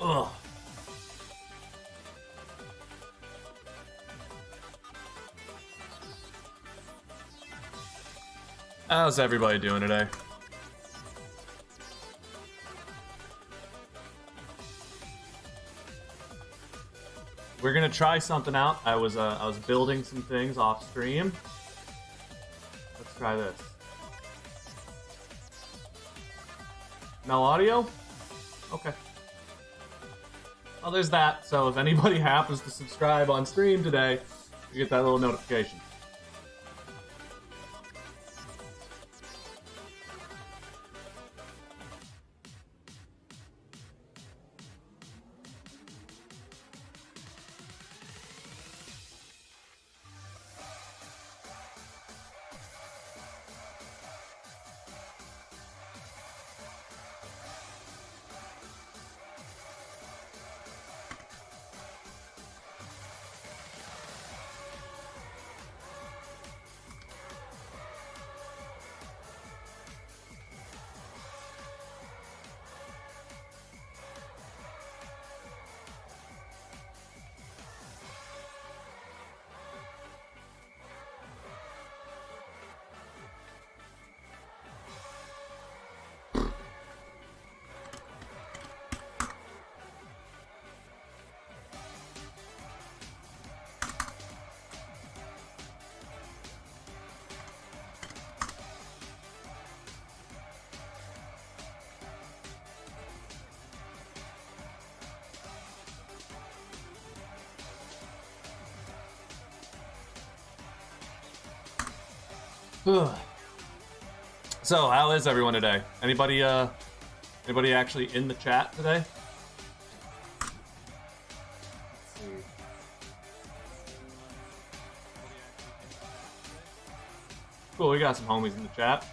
Ugh. How's everybody doing today? We're gonna try something out. I was building some things off stream. Let's try this. No audio? Okay. Well, there's that. So if anybody happens to subscribe on stream today, you get that little notification. So, how is everyone today? Anybody actually in the chat today? Let's see. Cool, we got some homies in the chat.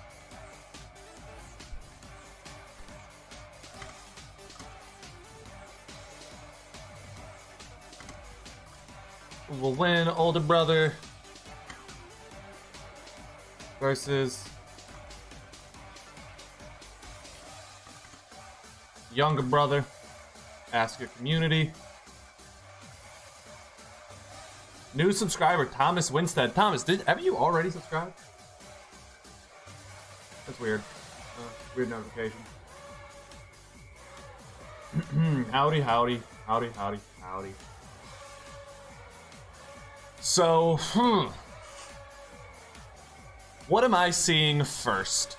We'll win, older brother versus younger brother. Ask your community. New subscriber Thomas Winstead. Thomas, have you already subscribed? That's weird. Weird notification. Howdy, howdy, howdy, howdy, howdy. So, what am I seeing first?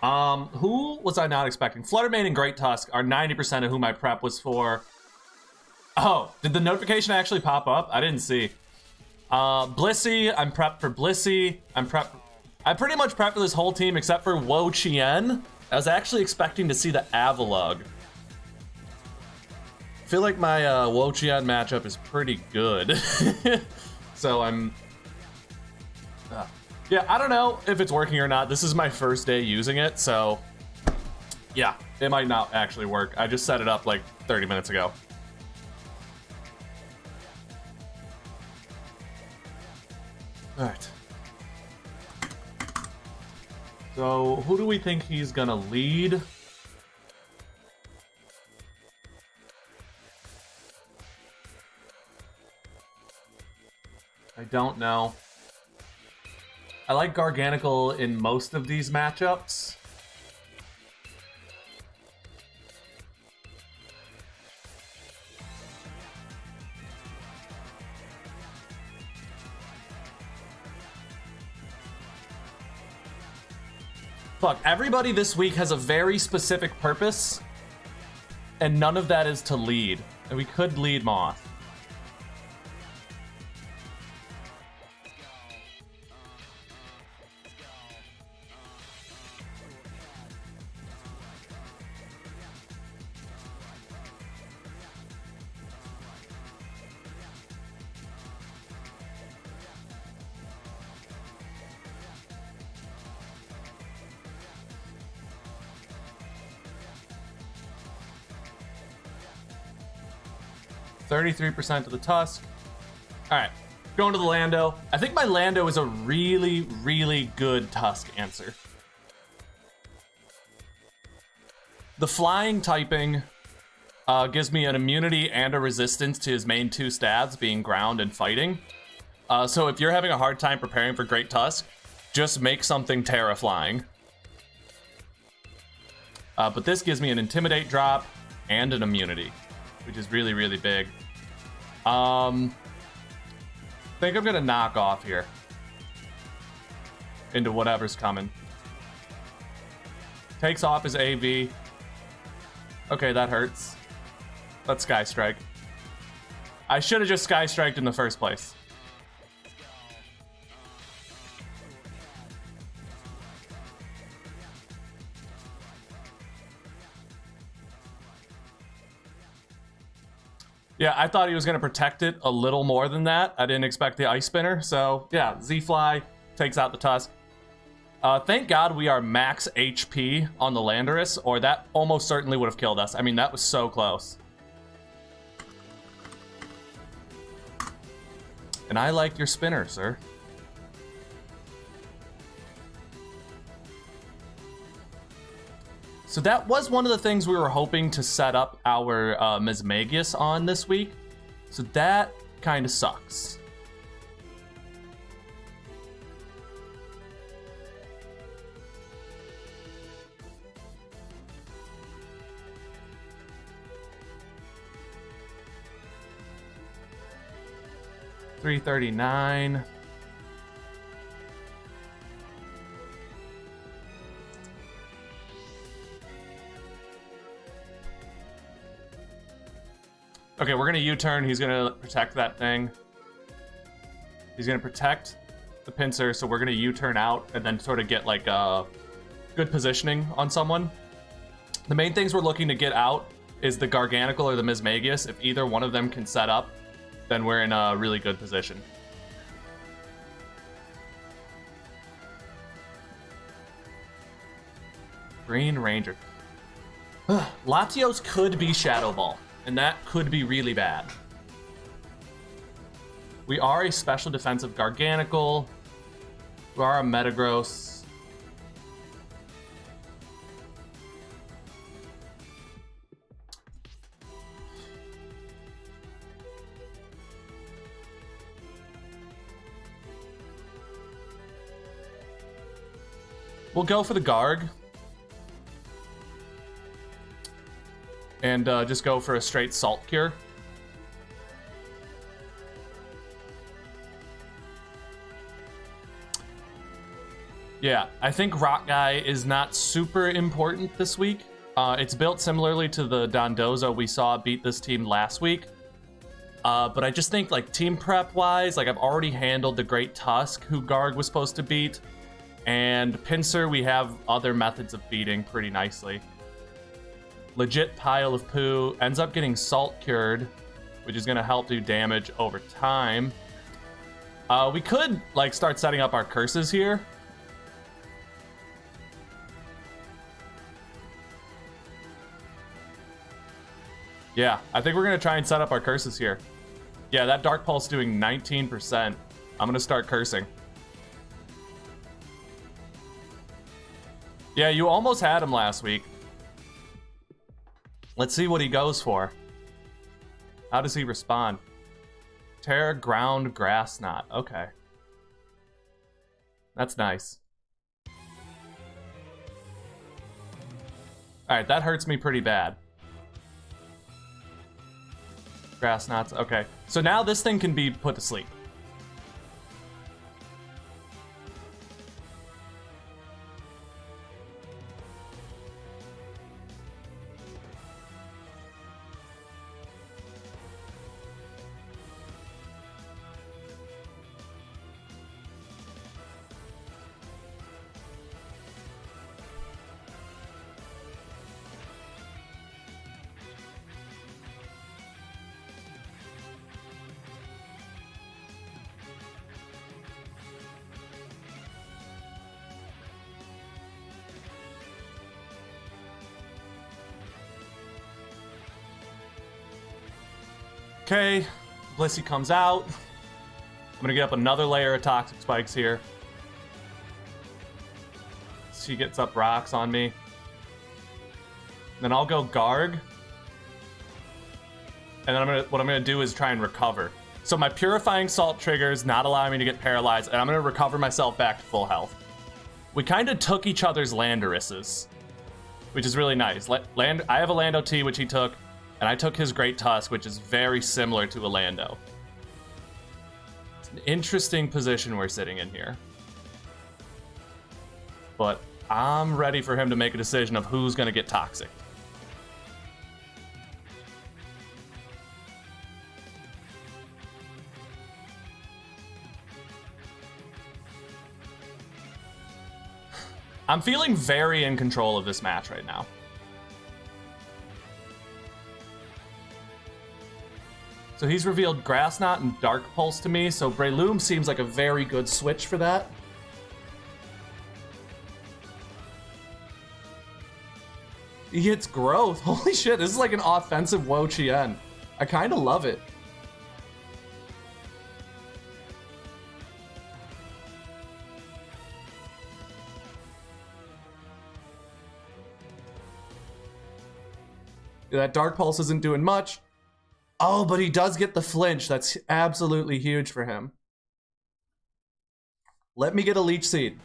Who was I not expecting? Fluttermane and Great Tusk are 90% of who my prep was for. Oh, did the notification actually pop up? I didn't see. Blissey, I'm prepped for Blissey. I pretty much prepped for this whole team except for Wo Chien. I was actually expecting to see the Avalugg. I feel like my Wo Chien matchup is pretty good. So I'm... yeah, I don't know if it's working or not. This is my first day using it, so yeah, it might not actually work. I just set it up like 30 minutes ago. All right. So who do we think he's gonna lead? I don't know. I like Garganical in most of these matchups. Fuck, everybody this week has a very specific purpose, and none of that is to lead. And we could lead Moth. %33% to the Tusk. All right, going to the Lando. I think my Lando is a really, really good Tusk answer. The flying typing Gives me an immunity and a resistance to his main 2 stats, being ground and fighting. So if you're having a hard time preparing for Great Tusk, just make something Terra flying. But this gives me an Intimidate drop and an immunity, which is really, really big. I think I'm gonna knock off here into whatever's coming. Takes off his AV. Okay, that hurts. Let's Sky Strike. I should have just Sky Striked in the first place. Yeah, I thought he was going to protect it a little more than that. I didn't expect the Ice Spinner. So, yeah, Z-Fly takes out the Tusk. Thank God we are max HP on the Landorus, or that almost certainly would have killed us. I mean, that was so close. And I like your spinner, sir. So that was one of the things we were hoping to set up our Mismagius on this week. So that kind of sucks. $339. Okay, we're gonna U-turn. He's gonna protect that thing. He's gonna protect the pincer, so we're gonna U-turn out and then sort of get like good positioning on someone. The main things we're looking to get out is the Garganacl or the Mismagius. If either one of them can set up, then we're in a really good position. Green Ranger. Latios could be Shadow Ball, and that could be really bad. We are a special defensive Garganacl. We are a Metagross. We'll go for the Garg. And just go for a straight Salt Cure. Yeah, I think Rock Guy is not super important this week. It's built similarly to the Dondozo we saw beat this team last week. But I just think, like, team prep-wise, like, I've already handled the Great Tusk, who Garg was supposed to beat. And Pinsir, we have other methods of beating pretty nicely. Legit Pile of Poo ends up getting Salt Cured, which is going to help do damage over time. We could, like, start setting up our curses here. Yeah, I think we're going to try and set up our curses here. Yeah, that Dark Pulse doing 19%. I'm going to start cursing. Yeah, you almost had him last week. Let's see what he goes for. How does he respond? Terra, Ground, Grass Knot. Okay. That's nice. Alright, that hurts me pretty bad. Grass Knots. Okay. So now this thing can be put to sleep. Okay, Blissey comes out. I'm gonna get up another layer of Toxic Spikes here. She gets up rocks on me. Then I'll go Garg. and then what I'm gonna do is try and recover. So my Purifying Salt triggers, not allowing me to get paralyzed, and I'm gonna recover myself back to full health. We kind of took each other's Landorises, which is really nice. I have a Lando T, which he took, and I took his Great Tusk, which is very similar to a Lando. It's an interesting position we're sitting in here. But I'm ready for him to make a decision of who's gonna get toxic. I'm feeling very in control of this match right now. So he's revealed Grass Knot and Dark Pulse to me, so Breloom seems like a very good switch for that. He hits Growth. Holy shit, this is like an offensive Wo Chien. I kind of love it. That Dark Pulse isn't doing much. Oh, but he does get the flinch. That's absolutely huge for him. Let me get a Leech Seed.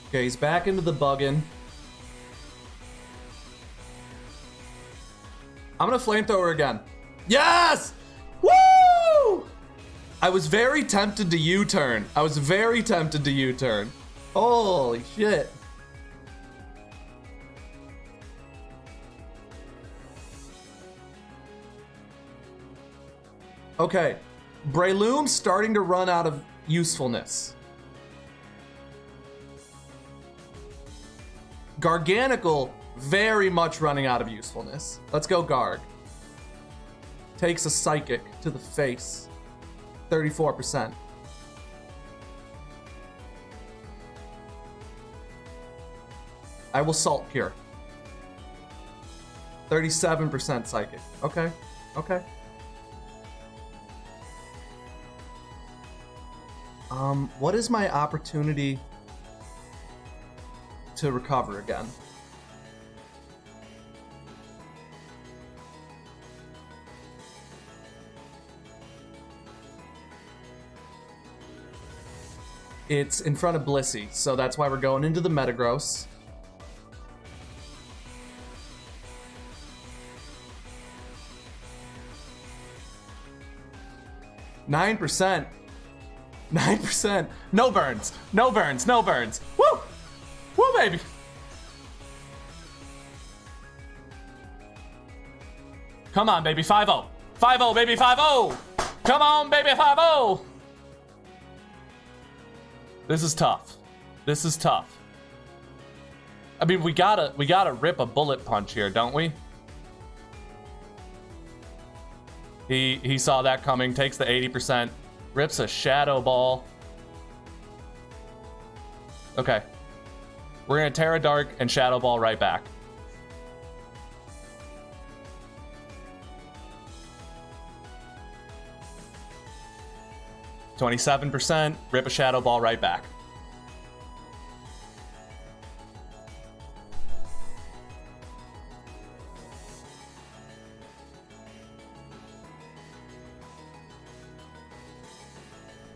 Okay, he's back into the buggin'. I'm gonna Flamethrower again. Yes! Woo! I was very tempted to U-turn. Holy shit. Okay, Breloom's starting to run out of usefulness. Garganical, very much running out of usefulness. Let's go Garg. Takes a Psychic to the face. 34%. I will Salt Cure. 37% Psychic. Okay, okay. What is my opportunity to recover again? It's in front of Blissey, so that's why we're going into the Metagross. Nine percent. No burns. No burns. No burns. Woo! Woo, baby! Come on, baby. 5-0. 5-0, baby. 5-0. Come on, baby. 5-0. This is tough. This is tough. I mean, we gotta rip a bullet punch here, don't we? He saw that coming, takes the 80%, rips a Shadow Ball. Okay. We're gonna Terra Dark and Shadow Ball right back. %, rip a Shadow Ball right back.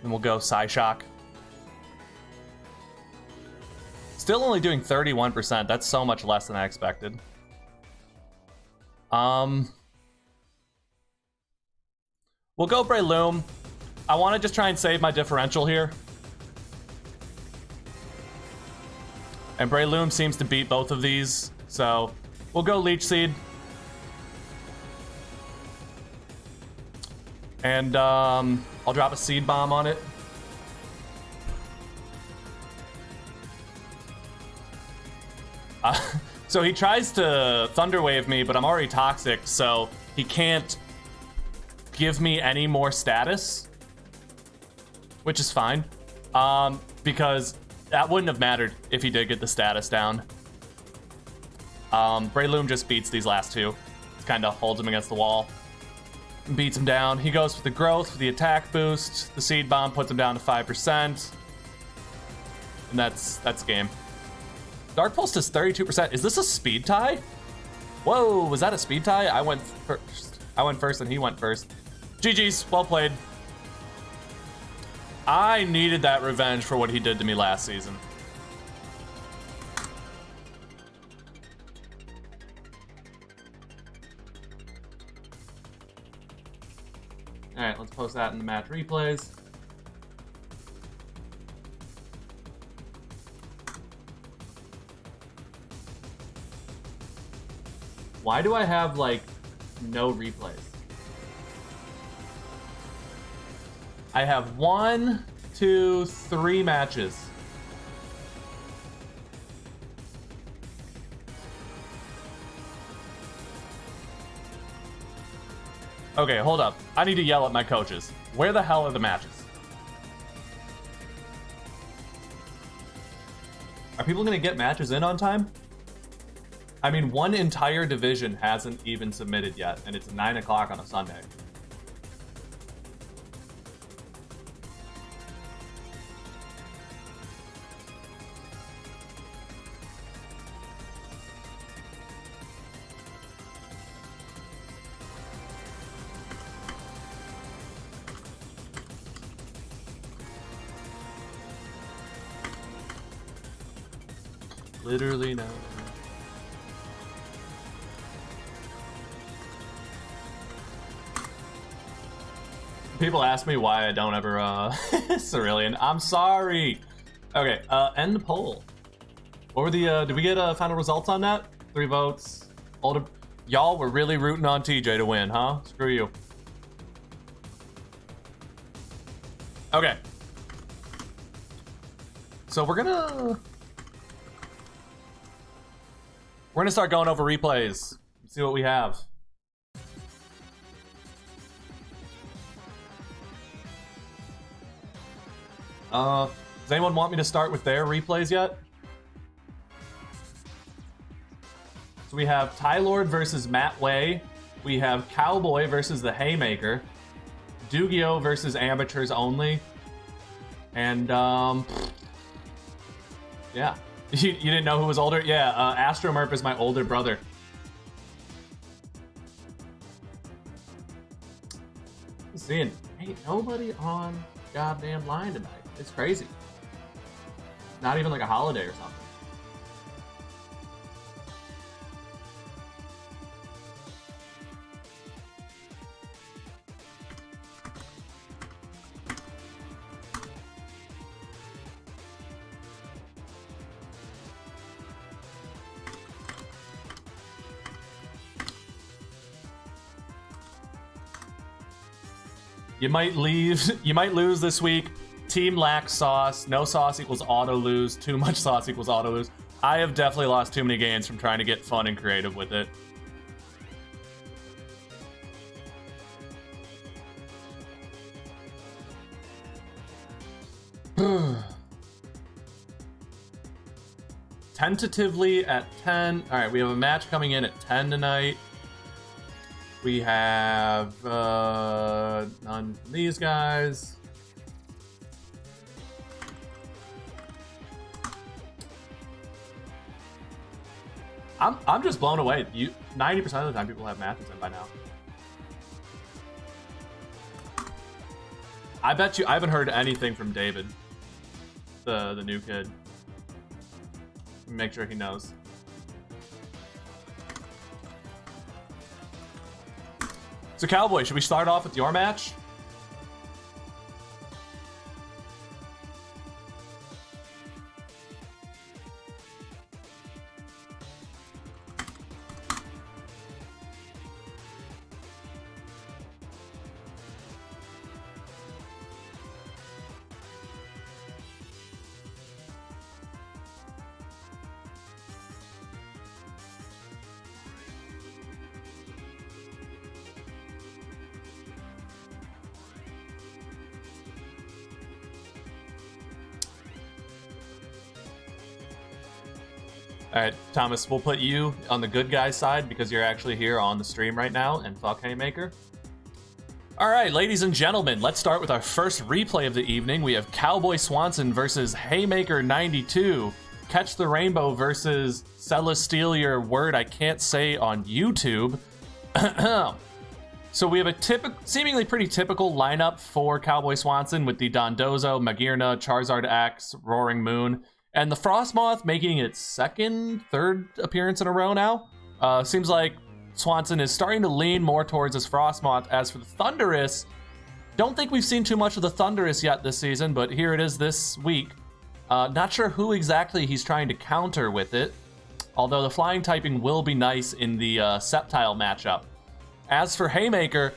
Then we'll go Psyshock. Still only doing 31%. That's so much less than I expected. We'll go Breloom. I want to just try and save my differential here. And Breloom seems to beat both of these, so we'll go Leech Seed. And I'll drop a Seed Bomb on it. So he tries to Thunder Wave me, but I'm already toxic, so he can't give me any more status, which is fine. Because that wouldn't have mattered if he did get the status down. Breloom just beats these last two. Kind of holds him against the wall. Beats him down. He goes for the growth, for the attack boost. The seed bomb puts him down to 5%. And that's game. Dark Pulse does 32%. Is this a speed tie? Whoa, was that a speed tie? I went first and he went first. GG's, well played. I needed that revenge for what he did to me last season. All right, let's post that in the match replays. Why do I have, like, no replays? I have 1, 2, 3 matches. Okay, hold up. I need to yell at my coaches. Where the hell are the matches? Are people gonna get matches in on time? I mean, one entire division hasn't even submitted yet, and it's 9 o'clock on a Sunday. Literally no. People ask me why I don't ever Cerulean. I'm sorry. Okay, end the poll. What were the did we get final results on that? 3 votes. Older y'all were really rooting on TJ to win, huh? Screw you. Okay. So we're gonna start going over replays. See what we have. Does anyone want me to start with their replays yet? So we have Tylord versus Matt Way. We have Cowboy versus the Haymaker. Dugio versus Amateurs Only. And, yeah. You didn't know who was older? Yeah, Astromurph is my older brother. Seeing, ain't nobody on goddamn line tonight. It's crazy. Not even like a holiday or something. You might lose this week. Team lacks sauce. No sauce equals auto lose. Too much sauce equals auto lose. I have definitely lost too many games from trying to get fun and creative with it. Tentatively at 10. All right, we have a match coming in at 10 tonight. We have none from these guys. I'm just blown away. 90% of the time people have matches in by now. I bet you I haven't heard anything from David, the new kid. Make sure he knows. So Cowboy, should we start off with your match? All right, Thomas, we'll put you on the good guy side because you're actually here on the stream right now, and fuck Haymaker. All right, ladies and gentlemen, let's start with our first replay of the evening. We have Cowboy Swanson versus Haymaker 92. Catch the Rainbow versus Celestial, word I can't say on YouTube. So we have a seemingly pretty typical lineup for Cowboy Swanson with the Dondozo, Magearna, Charizard X, Roaring Moon, and the Frostmoth making its third appearance in a row now. Seems like Swanson is starting to lean more towards his Frostmoth. As for the Thundurus, don't think we've seen too much of the Thundurus yet this season, but here it is this week. Not sure who exactly he's trying to counter with it, although the flying typing will be nice in the Sceptile matchup. As for Haymaker,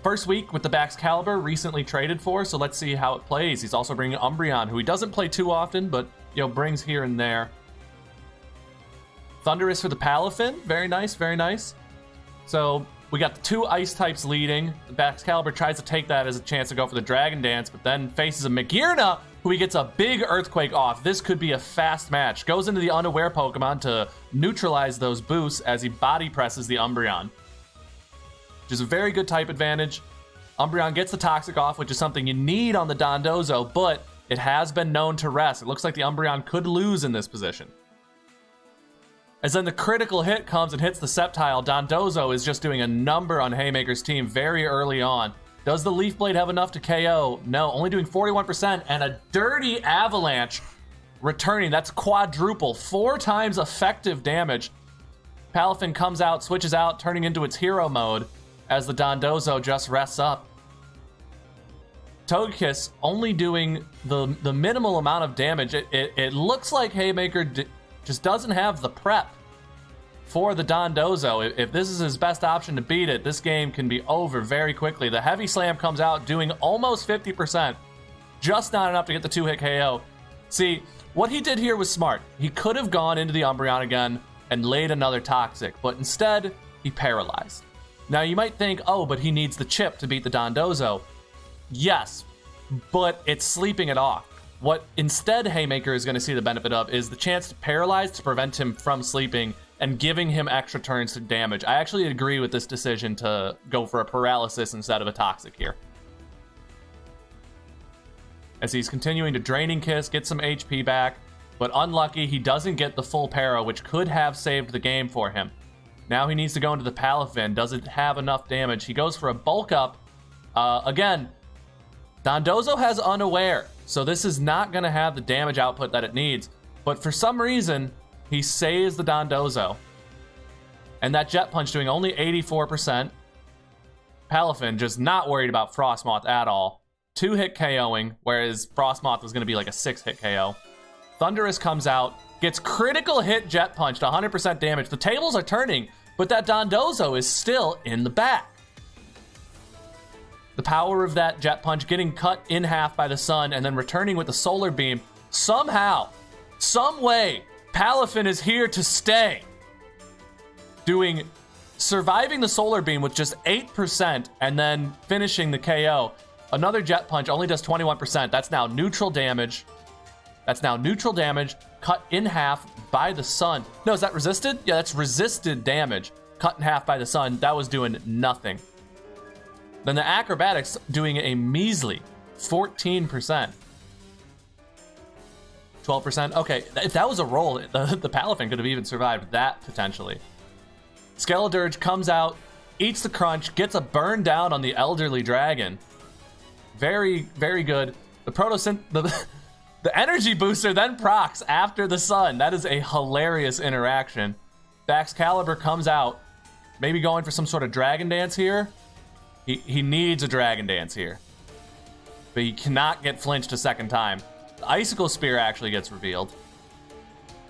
first week with the Baxcalibur, recently traded for, so let's see how it plays. He's also bringing Umbreon, who he doesn't play too often, but brings here and there. Thundurus for the Palafin, very nice, very nice. So we got the two ice types leading. The Baxcalibur tries to take that as a chance to go for the Dragon Dance, but then faces a Magearna, who he gets a big Earthquake off. This could be a fast match. Goes into the Unaware Pokemon to neutralize those boosts as he body presses the Umbreon, which is a very good type advantage. Umbreon gets the Toxic off, which is something you need on the Dondozo, but it has been known to rest. It looks like the Umbreon could lose in this position. As then the critical hit comes and hits the Sceptile, Dondozo is just doing a number on Haymaker's team very early on. Does the Leaf Blade have enough to KO? No, only doing 41%, and a dirty Avalanche returning. That's quadruple, 4 times effective damage. Palafin comes out, switches out, turning into its hero mode as the Dondozo just rests up. Togekiss only doing the minimal amount of damage. It looks like Haymaker just doesn't have the prep for the Dondozo. If this is his best option to beat it, this game can be over very quickly. The Heavy Slam comes out doing almost 50%, just not enough to get the 2-hit KO. See, what he did here was smart. He could have gone into the Umbreon again and laid another Toxic, but instead, he paralyzed. Now you might think, oh, but he needs the chip to beat the Dondozo. Yes, but it's sleeping it off. What instead Haymaker is going to see the benefit of is the chance to paralyze to prevent him from sleeping and giving him extra turns to damage. I actually agree with this decision to go for a paralysis instead of a Toxic here. As he's continuing to Draining Kiss, get some HP back, but unlucky he doesn't get the full para, which could have saved the game for him. Now he needs to go into the Palafin, doesn't have enough damage. He goes for a bulk up. Again, Dondozo has Unaware, so this is not going to have the damage output that it needs. But for some reason, he saves the Dondozo. And that Jet Punch doing only 84%. Palafin just not worried about Frostmoth at all. 2-hit KOing, whereas Frostmoth was going to be like a 6-hit KO. Thundurus comes out, gets critical hit Jet Punch to 100% damage. The tables are turning, but that Dondozo is still in the back. The power of that Jet Punch getting cut in half by the sun and then returning with the Solar Beam. Somehow, some way, Palafin is here to stay. Surviving the Solar Beam with just 8% and then finishing the KO. Another Jet Punch only does 21%. That's now neutral damage. Cut in half by the sun. No, is that resisted? Yeah, that's resisted damage. Cut in half by the sun. That was doing nothing. Then the Acrobatics doing a measly 14%. 12%. Okay, if that was a roll, the Palafin could have even survived that potentially. Skeledirge comes out, eats the crunch, gets a burn down on the Elderly Dragon. Very, very good. The energy booster then procs after the sun. That is a hilarious interaction. Baxcalibur comes out, maybe going for some sort of Dragon Dance here. He needs a Dragon Dance here. But he cannot get flinched a second time. The Icicle Spear actually gets revealed.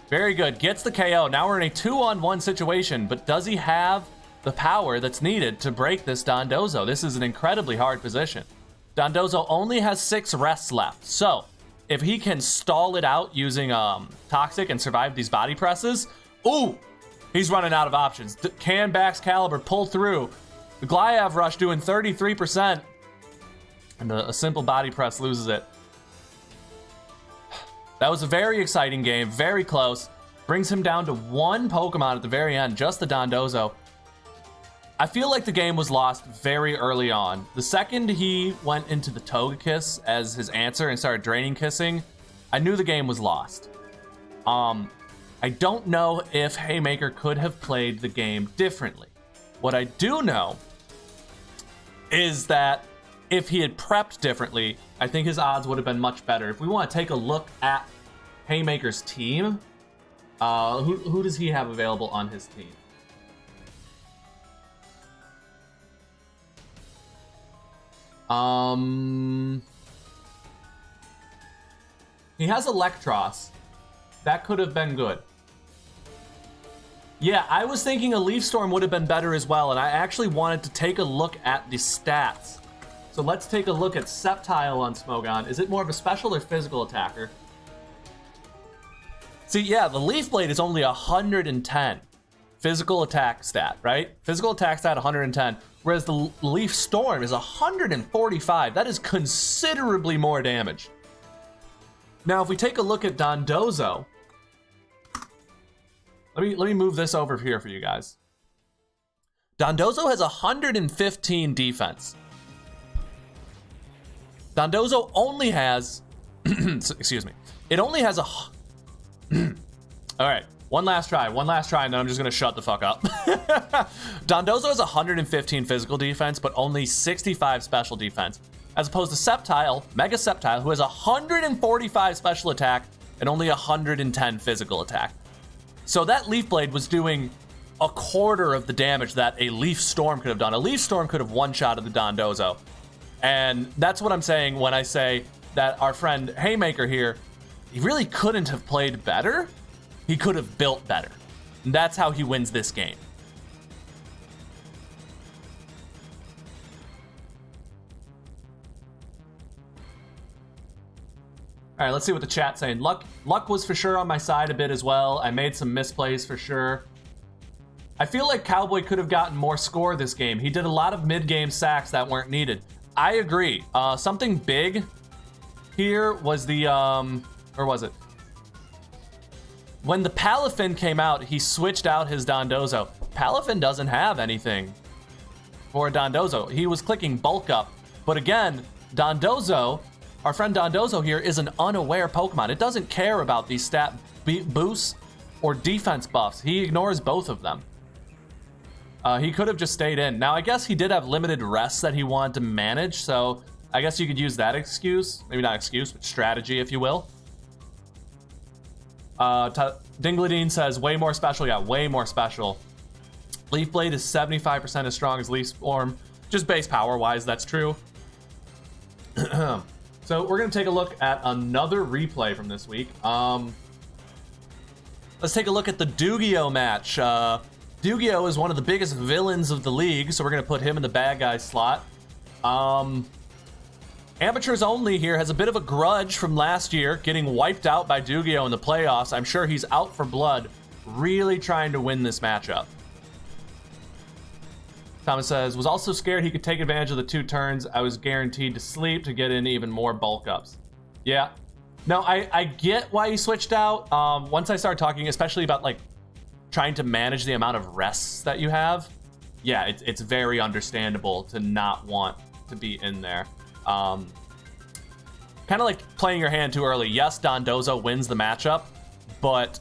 Very good. Gets the KO. Now we're in a 2-on-1 situation, but does he have the power that's needed to break this Dondozo? This is an incredibly hard position. Dondozo only has 6 rests left, so if he can stall it out using Toxic and survive these body presses, ooh, he's running out of options. Can Baxcalibur pull through? The Glyaph Rush doing 33%, and a simple body press loses it. That was a very exciting game, very close. Brings him down to one Pokemon at the very end, just the Dondozo. I feel like the game was lost very early on. The second he went into the Togekiss as his answer and started draining kissing, I knew the game was lost. I don't know if Haymaker could have played the game differently. What I do know is that if he had prepped differently, I think his odds would have been much better. If we want to take a look at Haymaker's team, who does he have available on his team? He has Electros. That could have been good. Yeah, I was thinking a Leaf Storm would have been better as well, and I actually wanted to take a look at the stats. So let's take a look at Sceptile on Smogon. Is it more of a special or physical attacker? See, yeah, the Leaf Blade is only 110 physical attack stat, right? Physical attack stat 110, whereas the Leaf Storm is 145. That is considerably more damage. Now, if we take a look at Dondozo, let me move this over here for you guys. Dondozo has 115 defense. Dondozo only has, excuse me, it only has a, all right, one last try, and then I'm just gonna shut the fuck up. Dondozo has 115 physical defense, but only 65 special defense, as opposed to Sceptile, Mega Sceptile, who has 145 special attack and only 110 physical attack. So that Leaf Blade was doing a quarter of the damage that a Leaf Storm could have done. A Leaf Storm could have one-shotted the Dondozo. And that's what I'm saying when I say that our friend Haymaker here, he really couldn't have played better. He could have built better. And that's how he wins this game. All right, let's see what the chat's saying. Luck was for sure on my side a bit as well. I made some misplays for sure. I feel like Cowboy could have gotten more score this game. He did a lot of mid-game sacks that weren't needed. I agree. Something big here was the, or was it? When the Palafin came out, he switched out his Dondozo. Palafin doesn't have anything for a Dondozo. He was clicking bulk up. But again, Dondozo, our friend Dondozo here, is an unaware Pokemon. It doesn't care about these stat boosts or defense buffs. He ignores both of them. He could have just stayed in. Now, I guess he did have limited rests that he wanted to manage, so I guess you could use that excuse. Maybe not excuse, but strategy, if you will. Dingladine says, way more special. Yeah, way more special. Leaf Blade is 75% as strong as Leaf Storm. Just base power-wise, that's true. So we're going to take a look at another replay from this week. Let's take a look at the Dugio match. Dugio is one of the biggest villains of the league, so we're going to put him in the bad guy slot. Amateurs Only here has a bit of a grudge from last year, getting wiped out by Dugio in the playoffs. I'm sure he's out for blood, really trying to win this matchup. Thomas says, was also scared he could take advantage of the 2 turns. I was guaranteed to sleep to get in even more bulk ups. Yeah. No, I get why he switched out. Once I started talking, especially about like trying to manage the amount of rests that you have, yeah, it's very understandable to not want to be in there. Kind of like playing your hand too early. Yes, Dondozo wins the matchup, but,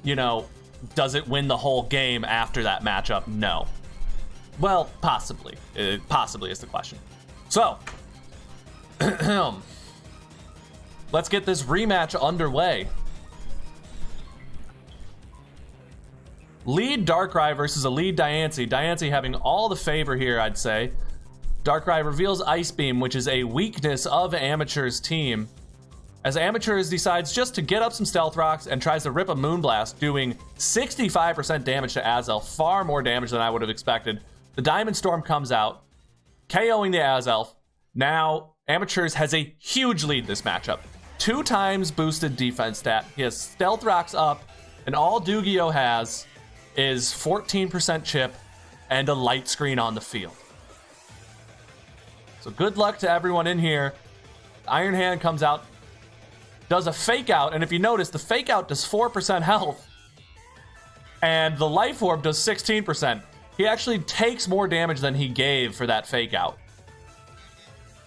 you know, does it win the whole game after that matchup? No. Well, possibly. Possibly is the question. So, let's get this rematch underway. Lead Darkrai versus a lead Diancie. Diancie having all the favor here, I'd say. Darkrai reveals Ice Beam, which is a weakness of Amateur's team, as Amateurs decides just to get up some Stealth Rocks and tries to rip a Moonblast, doing 65% damage to Azelf, far more damage than I would have expected. The Diamond Storm comes out, KOing the Azelf. Now, Amateurs has a huge lead this matchup. 2 times boosted defense stat. He has Stealth Rocks up, and all Dugio has is 14% chip and a light screen on the field. So good luck to everyone in here. Iron Hand comes out, does a fake out, and if you notice, the fake out does 4% health, And the Life Orb does 16%. He actually takes more damage than he gave for that fake out.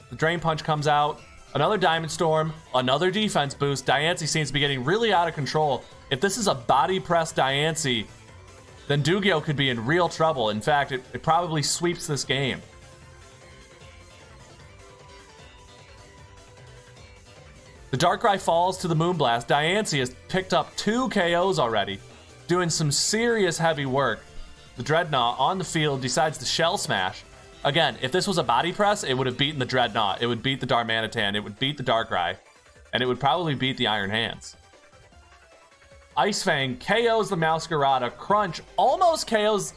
The Drain Punch comes out. Another Diamond Storm. Another defense boost. Diancie seems to be getting really out of control. If this is a body press Diancie, then Dugyo could be in real trouble. In fact, it probably sweeps this game. The Darkrai falls to the Moonblast. Diancie has picked up 2 KOs already, doing some serious heavy work. The Dreadnought on the field decides to Shell Smash. Again, if this was a body press, it would have beaten the Dreadnought. It would beat the Darmanitan. It would beat the Darkrai. And it would probably beat the Iron Hands. Ice Fang KOs the Meowscarada. Crunch almost KOs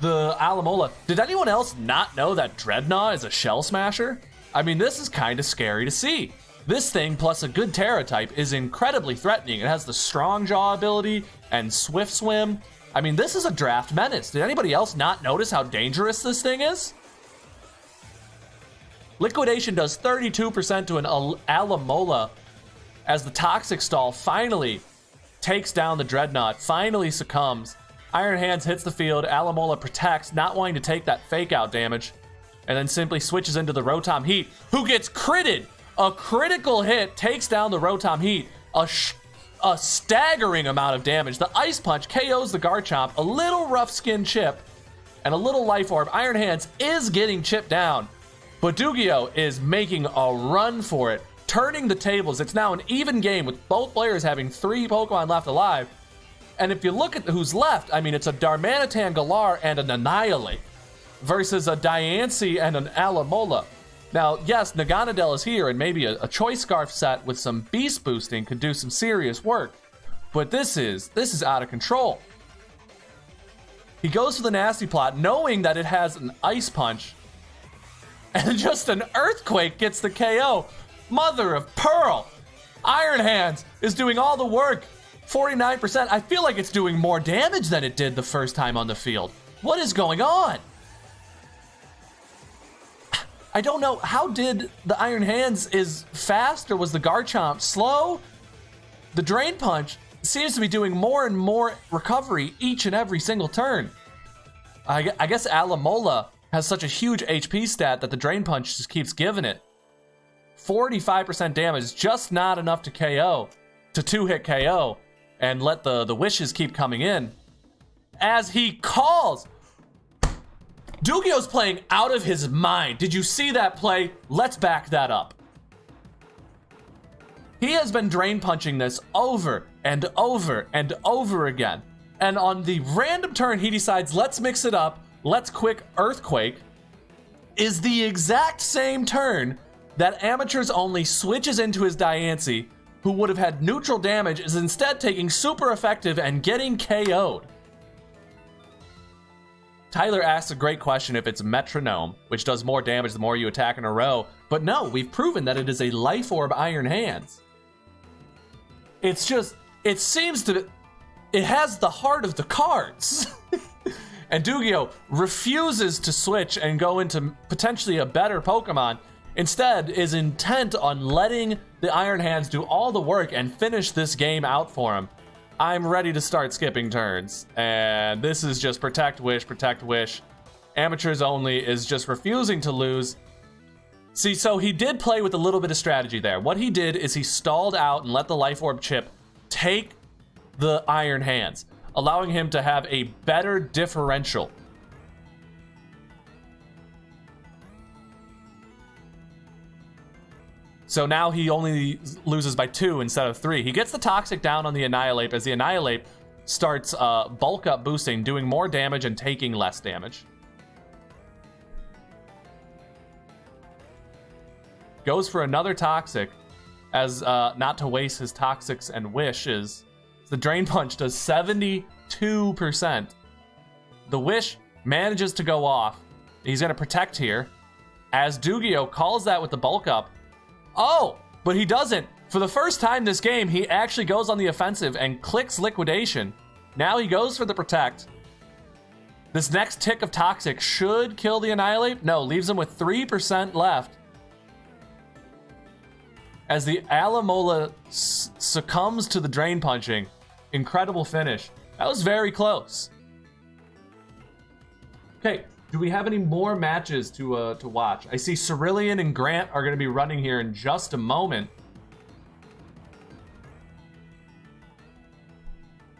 the Alomola. Did anyone else not know that Dreadnought is a Shell Smasher? I mean, this is kind of scary to see. This thing, plus a good Terra type, is incredibly threatening. It has the Strong Jaw ability and Swift Swim. I mean, this is a draft menace. Did anybody else not notice how dangerous this thing is? Liquidation does 32% to an Alomola as the Toxic Stall finally takes down the Dreadnought, finally succumbs. Iron Hands hits the field, Alomola protects, not wanting to take that fake out damage, and then simply switches into the Rotom Heat, who gets critted! A critical hit takes down the Rotom Heat, a staggering amount of damage. The Ice Punch KOs the Garchomp, a little Rough Skin chip, and a little Life Orb. Iron Hands is getting chipped down, but Dugyo is making a run for it, turning the tables. It's now an even game with both players having 3 Pokemon left alive. And if you look at who's left, I mean, it's a Darmanitan Galar and an Annihilate versus a Diancie and an Alomola. Now, yes, Naganadel is here, and maybe a Choice Scarf set with some beast boosting could do some serious work. But this is out of control. He goes for the Nasty Plot, knowing that it has an Ice Punch, and just an Earthquake gets the KO. Mother of Pearl! Iron Hands is doing all the work. 49%. I feel like it's doing more damage than it did the first time on the field. What is going on? I don't know. How did the Iron Hands is fast, or was the Garchomp slow? The Drain Punch seems to be doing more and more recovery each and every single turn. I guess Alomola has such a huge HP stat that the Drain Punch just keeps giving it. 45% damage, just not enough to KO, to 2-hit KO, and let the wishes keep coming in. As he calls... Dugyo's playing out of his mind. Did you see that play? Let's back that up. He has been Drain Punching this over and over and over again. And on the random turn, he decides, let's mix it up. Let's quick Earthquake. Is the exact same turn that Amateurs Only switches into his Diancie, who would have had neutral damage, is instead taking super effective and getting KO'd. Tyler asks a great question if it's Metronome, which does more damage the more you attack in a row. But no, we've proven that it is a Life Orb Iron Hands. It's just, it seems to, it has the heart of the cards. And Dugyo refuses to switch and go into potentially a better Pokemon. Instead, is intent on letting the Iron Hands do all the work and finish this game out for him. I'm ready to start skipping turns, and this is just protect, wish, protect, wish. Amateurs Only is just refusing to lose. See, so he did play with a little bit of strategy there. What he did is he stalled out and let the Life Orb chip take the Iron Hands, allowing him to have a better differential. So now he only loses by 2 instead of 3. He gets the Toxic down on the Annihilate as the Annihilate starts bulk up boosting, doing more damage and taking less damage. Goes for another Toxic as not to waste his Toxics and wishes. The Drain Punch does 72%. The Wish manages to go off. He's going to protect here as Dugyo calls that with the bulk up. Oh, but he doesn't. For the first time this game, he actually goes on the offensive and clicks Liquidation. Now he goes for the Protect. This next tick of Toxic should kill the Annihilate. No, leaves him with 3% left. As the Alomola succumbs to the Drain Punching. Incredible finish. That was very close. Okay, do we have any more matches to watch? I see Cerulean and Grant are going to be running here in just a moment.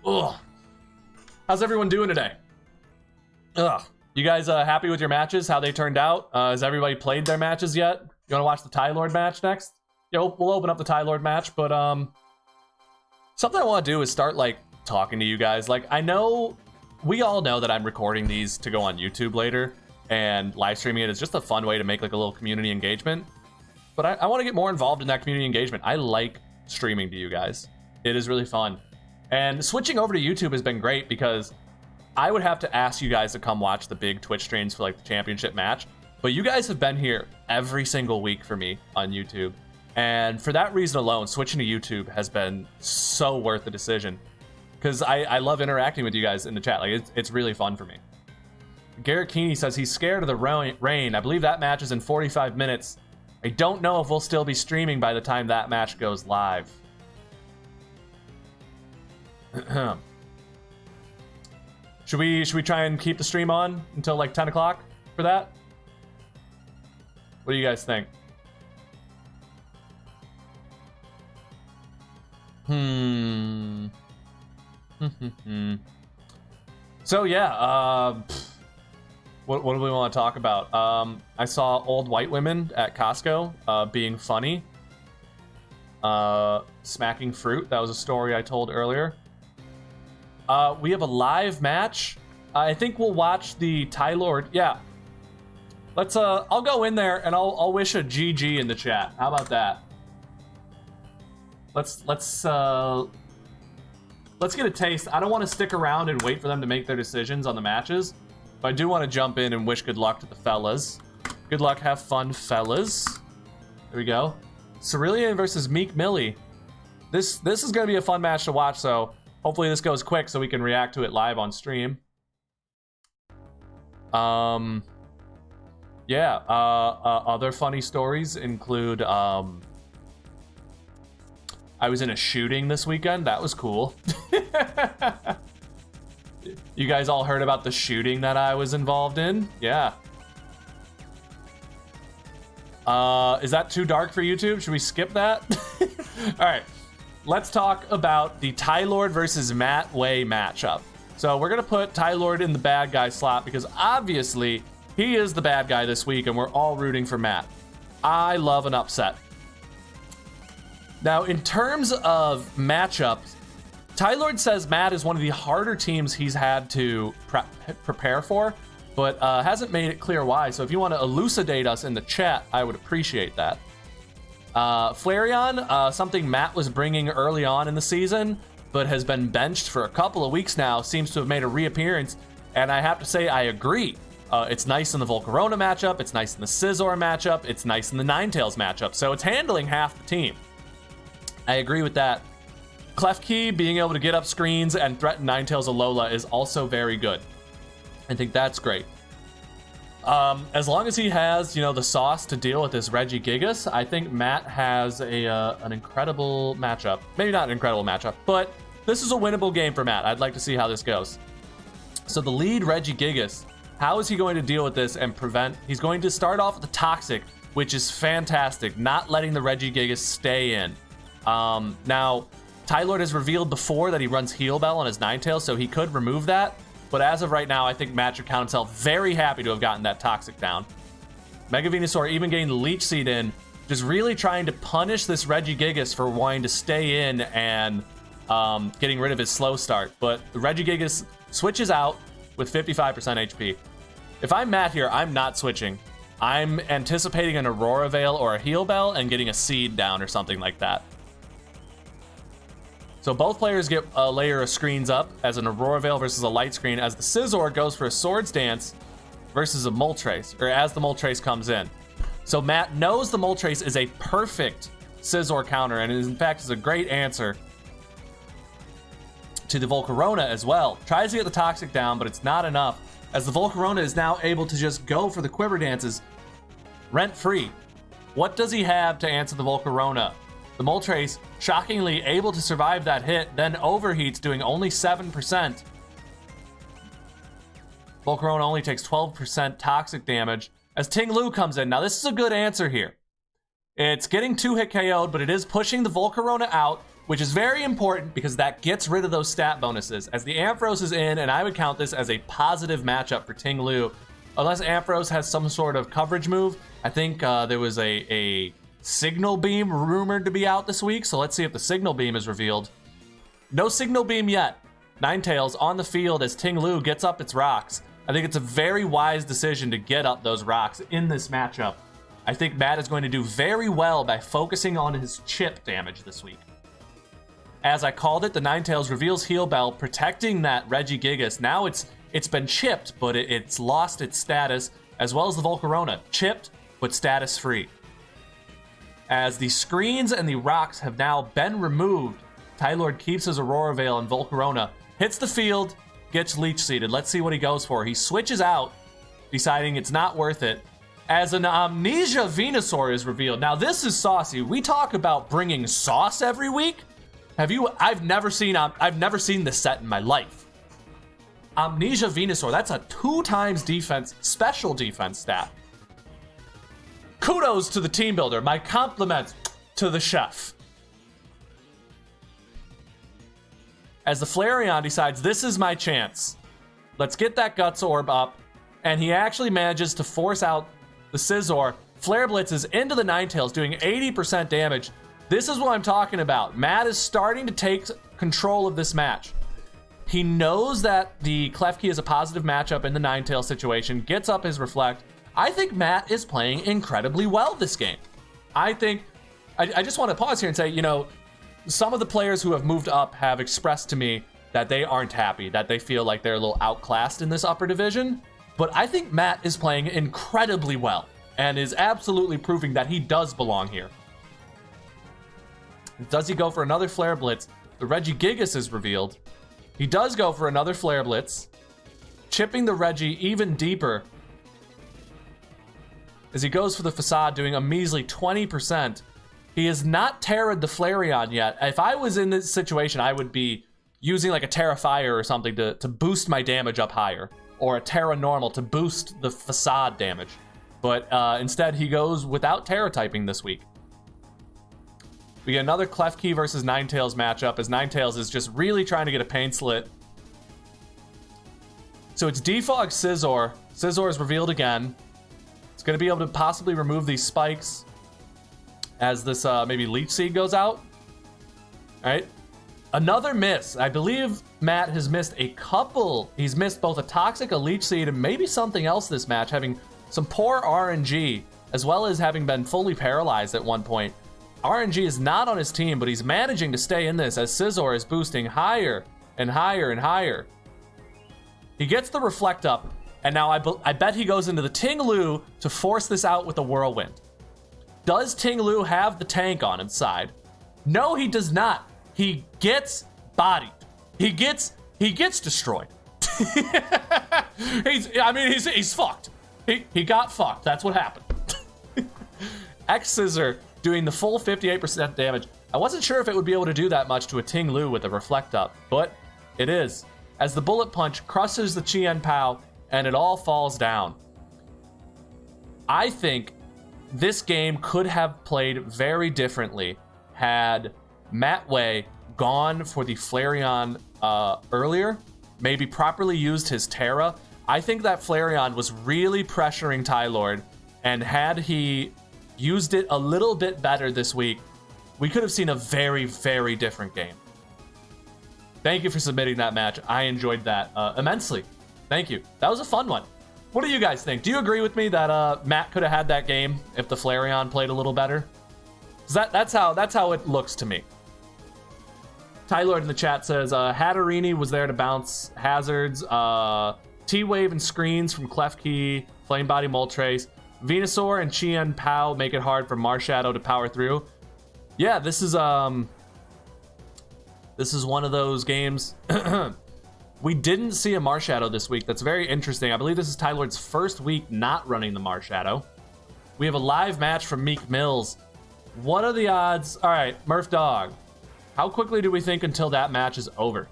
Ugh. How's everyone doing today? Ugh. You guys happy with your matches? How they turned out? Has everybody played their matches yet? You want to watch the Tylord match next? Yeah, we'll open up the Tylord match, but something I want to do is start like talking to you guys. Like, I know we all know that I'm recording these to go on YouTube later, and live streaming it is just a fun way to make like a little community engagement. But I want to get more involved in that community engagement. I like streaming to you guys. It is really fun. And switching over to YouTube has been great because I would have to ask you guys to come watch the big Twitch streams for like the championship match. But you guys have been here every single week for me on YouTube. And for that reason alone, switching to YouTube has been so worth the decision. Because I love interacting with you guys in the chat. Like, it's really fun for me. Garrett Keeney says he's scared of the rain. I believe that match is in 45 minutes. I don't know if we'll still be streaming by the time that match goes live. Should we try and keep the stream on until like 10 o'clock for that? What do you guys think? So yeah, what do we want to talk about? I saw old white women at Costco being funny. Smacking fruit. That was a story I told earlier. We have a live match. I think we'll watch the Tylord. Yeah. Let's I'll go in there and I'll wish a GG in the chat. How about that? Let's get a taste. I don't want to stick around and wait for them to make their decisions on the matches, but I do want to jump in and wish good luck to the fellas. Good luck, have fun, fellas. There we go. Cerulean versus Meek Millie. This is going to be a fun match to watch, so hopefully this goes quick so we can react to it live on stream. Yeah, other funny stories include, I was in a shooting this weekend. That was cool. You guys all heard about the shooting that I was involved in? Yeah. Is that too dark for YouTube? Should we skip that? All right. Let's talk about the Tylord versus Matt Way matchup. So we're going to put Tylord in the bad guy slot because obviously he is the bad guy this week and we're all rooting for Matt. I love an upset. Now, in terms of matchups, Tylord says Matt is one of the harder teams he's had to prepare for, but hasn't made it clear why. So if you want to elucidate us in the chat, I would appreciate that. Flareon, something Matt was bringing early on in the season, but has been benched for a couple of weeks now, seems to have made a reappearance, and I have to say I agree. It's nice in the Volcarona matchup, it's nice in the Scizor matchup, it's nice in the Ninetales matchup, so it's handling half the team. I agree with that. Klefki being able to get up screens and threaten Ninetales Alola is also very good. I think that's great. As long as he has, the sauce to deal with this Regigigas, I think Matt has an incredible matchup. Maybe not an incredible matchup, but this is a winnable game for Matt. I'd like to see how this goes. So the lead Regigigas, how is he going to deal with this and prevent? He's going to start off with the Toxic, which is fantastic, not letting the Regigigas stay in. Now, Tylord has revealed before that he runs Heal Bell on his Ninetales, so he could remove that. But as of right now, I think Matt should count himself very happy to have gotten that Toxic down. Mega Venusaur even getting the Leech Seed in, just really trying to punish this Regigigas for wanting to stay in and getting rid of his slow start. But the Regigigas switches out with 55% HP. If I'm Matt here, I'm not switching. I'm anticipating an Aurora Veil or a Heal Bell and getting a Seed down or something like that. So both players get a layer of screens up as an Aurora Veil versus a Light Screen as the Scizor goes for a Swords Dance versus a Moltres, or as the Moltres comes in. So Matt knows the Moltres is a perfect Scizor counter and in fact is a great answer to the Volcarona as well. Tries to get the Toxic down, but it's not enough as the Volcarona is now able to just go for the Quiver Dances rent-free. What does he have to answer the Volcarona? The Moltres, shockingly able to survive that hit, then overheats, doing only 7%. Volcarona only takes 12% toxic damage as Ting Lu comes in. Now, this is a good answer here. It's getting 2-hit KO'd, but it is pushing the Volcarona out, which is very important because that gets rid of those stat bonuses. As the Ampharos is in, and I would count this as a positive matchup for Ting Lu. Unless Ampharos has some sort of coverage move. I think there was a Signal Beam rumored to be out this week, so let's see if the Signal Beam is revealed. No Signal Beam yet. Ninetales on the field as Ting Lu gets up its rocks. I think it's a very wise decision to get up those rocks in this matchup. I think Matt is going to do very well by focusing on his chip damage this week. As I called it, the Ninetales reveals Heal Bell, protecting that Regigigas. Now it's been chipped, but it's lost its status, as well as the Volcarona. Chipped, but status free. As the screens and the rocks have now been removed, Tylord keeps his Aurora Veil and Volcarona, hits the field, gets Leech Seeded. Let's see what he goes for. He switches out, deciding it's not worth it, as an Amnesia Venusaur is revealed. Now, this is saucy. We talk about bringing sauce every week. I've never seen this set in my life. Amnesia Venusaur, that's a 2x defense, special defense stat. Kudos to the team builder. My compliments to the chef. As the Flareon decides, this is my chance. Let's get that Guts Orb up. And he actually manages to force out the Scizor. Flare Blitzes into the Ninetales, doing 80% damage. This is what I'm talking about. Matt is starting to take control of this match. He knows that the Klefki is a positive matchup in the Ninetales situation, gets up his Reflect. I think Matt is playing incredibly well this game. I just want to pause here and say, some of the players who have moved up have expressed to me that they aren't happy, that they feel like they're a little outclassed in this upper division. But I think Matt is playing incredibly well and is absolutely proving that he does belong here. Does he go for another Flare Blitz? The Regigigas is revealed. He does go for another Flare Blitz, chipping the Regi even deeper as he goes for the Facade, doing a measly 20%. He has not Terra'd the Flareon yet. If I was in this situation, I would be using like a Terra Fire or something to boost my damage up higher, or a Terra Normal to boost the Facade damage. But instead, he goes without Terra typing this week. We get another Klefki versus Ninetales matchup, as Ninetales is just really trying to get a Pain Slit. So it's Defog Scizor. Scizor is revealed again. It's going to be able to possibly remove these spikes as this maybe Leech Seed goes out. All right. Another miss. I believe Matt has missed a couple. He's missed both a Toxic, a Leech Seed, and maybe something else this match, having some poor RNG, as well as having been fully paralyzed at one point. RNG is not on his team, but he's managing to stay in this as Scizor is boosting higher and higher and higher. He gets the Reflect up, and now I bet he goes into the Ting Lu to force this out with the Whirlwind. Does Ting Lu have the tank on his side? No, he does not. He gets bodied. He gets destroyed. He's fucked. He got fucked. That's what happened. X-Scissor doing the full 58% damage. I wasn't sure if it would be able to do that much to a Ting Lu with a Reflect up, but it is. As the Bullet Punch crushes the Chien Pao, and it all falls down. I think this game could have played very differently had Matt Way gone for the Flareon earlier, maybe properly used his Terra. I think that Flareon was really pressuring Tylord, and had he used it a little bit better this week, we could have seen a very, very different game. Thank you for submitting that match. I enjoyed that immensely. Thank you. That was a fun one. What do you guys think? Do you agree with me that Matt could have had that game if the Flareon played a little better? That's how it looks to me. Tylord in the chat says Hatterini was there to bounce hazards. T-Wave and screens from Klefki, Flame Body Moltres. Venusaur and Chien Pao make it hard for Marshadow to power through. Yeah, this is one of those games. We didn't see a Marshadow this week. That's very interesting. I believe this is Tylord's first week not running the Marshadow. We have a live match from Meek Mills What are the odds? All right, Murph Dog. How quickly do we think until that match is over?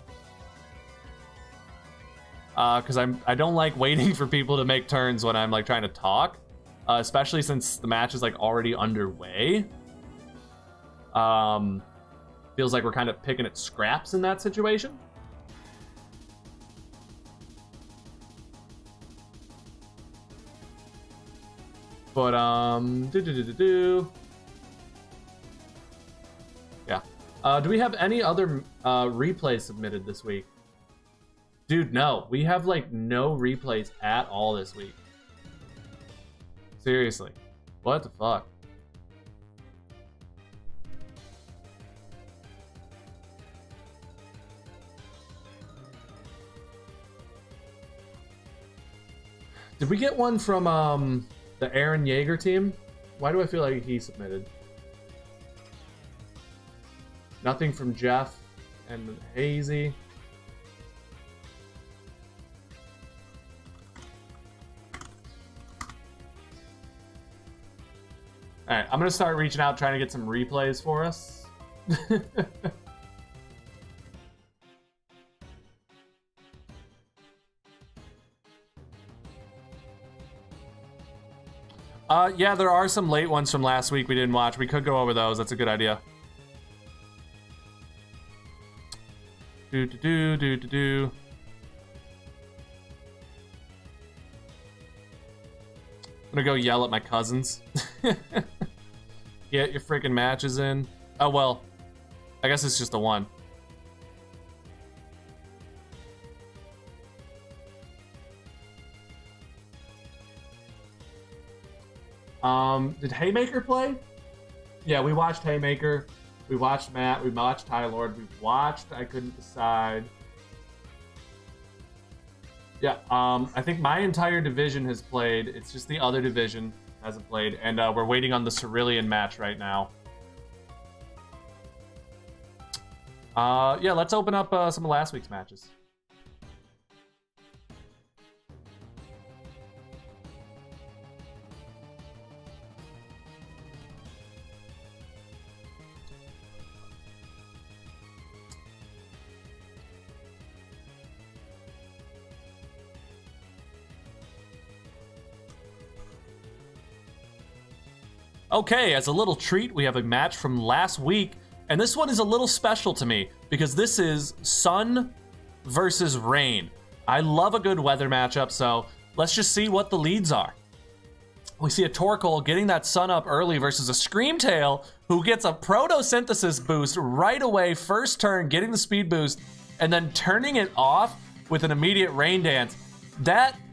Because I don't like waiting for people to make turns when I'm like trying to talk, especially since the match is like already underway. Feels like we're kind of picking at scraps in that situation. But yeah. Do we have any other replays submitted this week? Dude, no. We have like no replays at all this week. Seriously. What the fuck? Did we get one from the Aaron Yeager team? Why do I feel like he submitted? Nothing from Jeff and Hazy. Alright, I'm gonna start reaching out trying to get some replays for us. Yeah, there are some late ones from last week we didn't watch. We could go over those. That's a good idea. Do. I'm gonna go yell at my cousins. Get your freaking matches in. Oh, well. I guess it's just a one. Did Haymaker play? Yeah, we watched Haymaker. We watched Matt. We watched Ty Lord. We watched I Couldn't Decide. Yeah, I think my entire division has played. It's just the other division hasn't played. And we're waiting on the Cerulean match right now. Yeah, let's open up some of last week's matches. Okay, as a little treat, we have a match from last week, and this one is a little special to me because this is sun versus rain. I love a good weather matchup, so let's just see what the leads are. We see a Torkoal getting that sun up early versus a Screamtail who gets a Protosynthesis boost right away, first turn, getting the speed boost, and then turning it off with an immediate Rain Dance.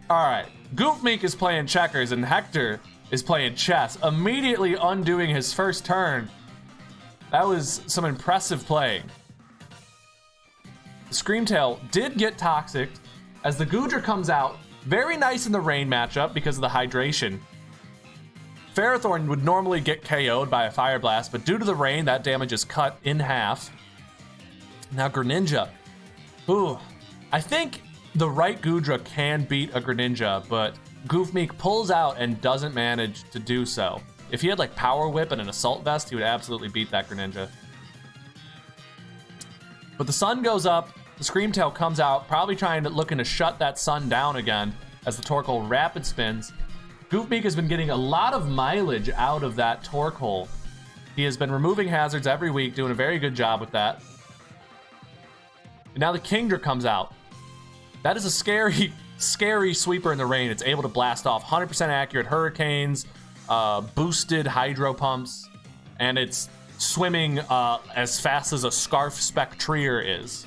Alright, Goofmeek is playing checkers and Hector is playing chess, immediately undoing his first turn. That was some impressive playing. Screamtail did get toxic as the Goodra comes out. Very nice in the rain matchup because of the hydration. Ferrothorn would normally get KO'd by a Fire Blast, but due to the rain, that damage is cut in half. Now Greninja. Ooh, I think the right Goodra can beat a Greninja, but Goofmeek pulls out and doesn't manage to do so. If he had like Power Whip and an Assault Vest, he would absolutely beat that Greninja. But the sun goes up, the Screamtail comes out, probably looking to shut that sun down again as the Torkoal rapid spins. Goofmeek has been getting a lot of mileage out of that Torkoal. He has been removing hazards every week, doing a very good job with that. And now the Kingdra comes out. That is a scary sweeper in the rain. It's able to blast off 100% accurate hurricanes, boosted hydro pumps, and it's swimming as fast as a Scarf Spectrier is.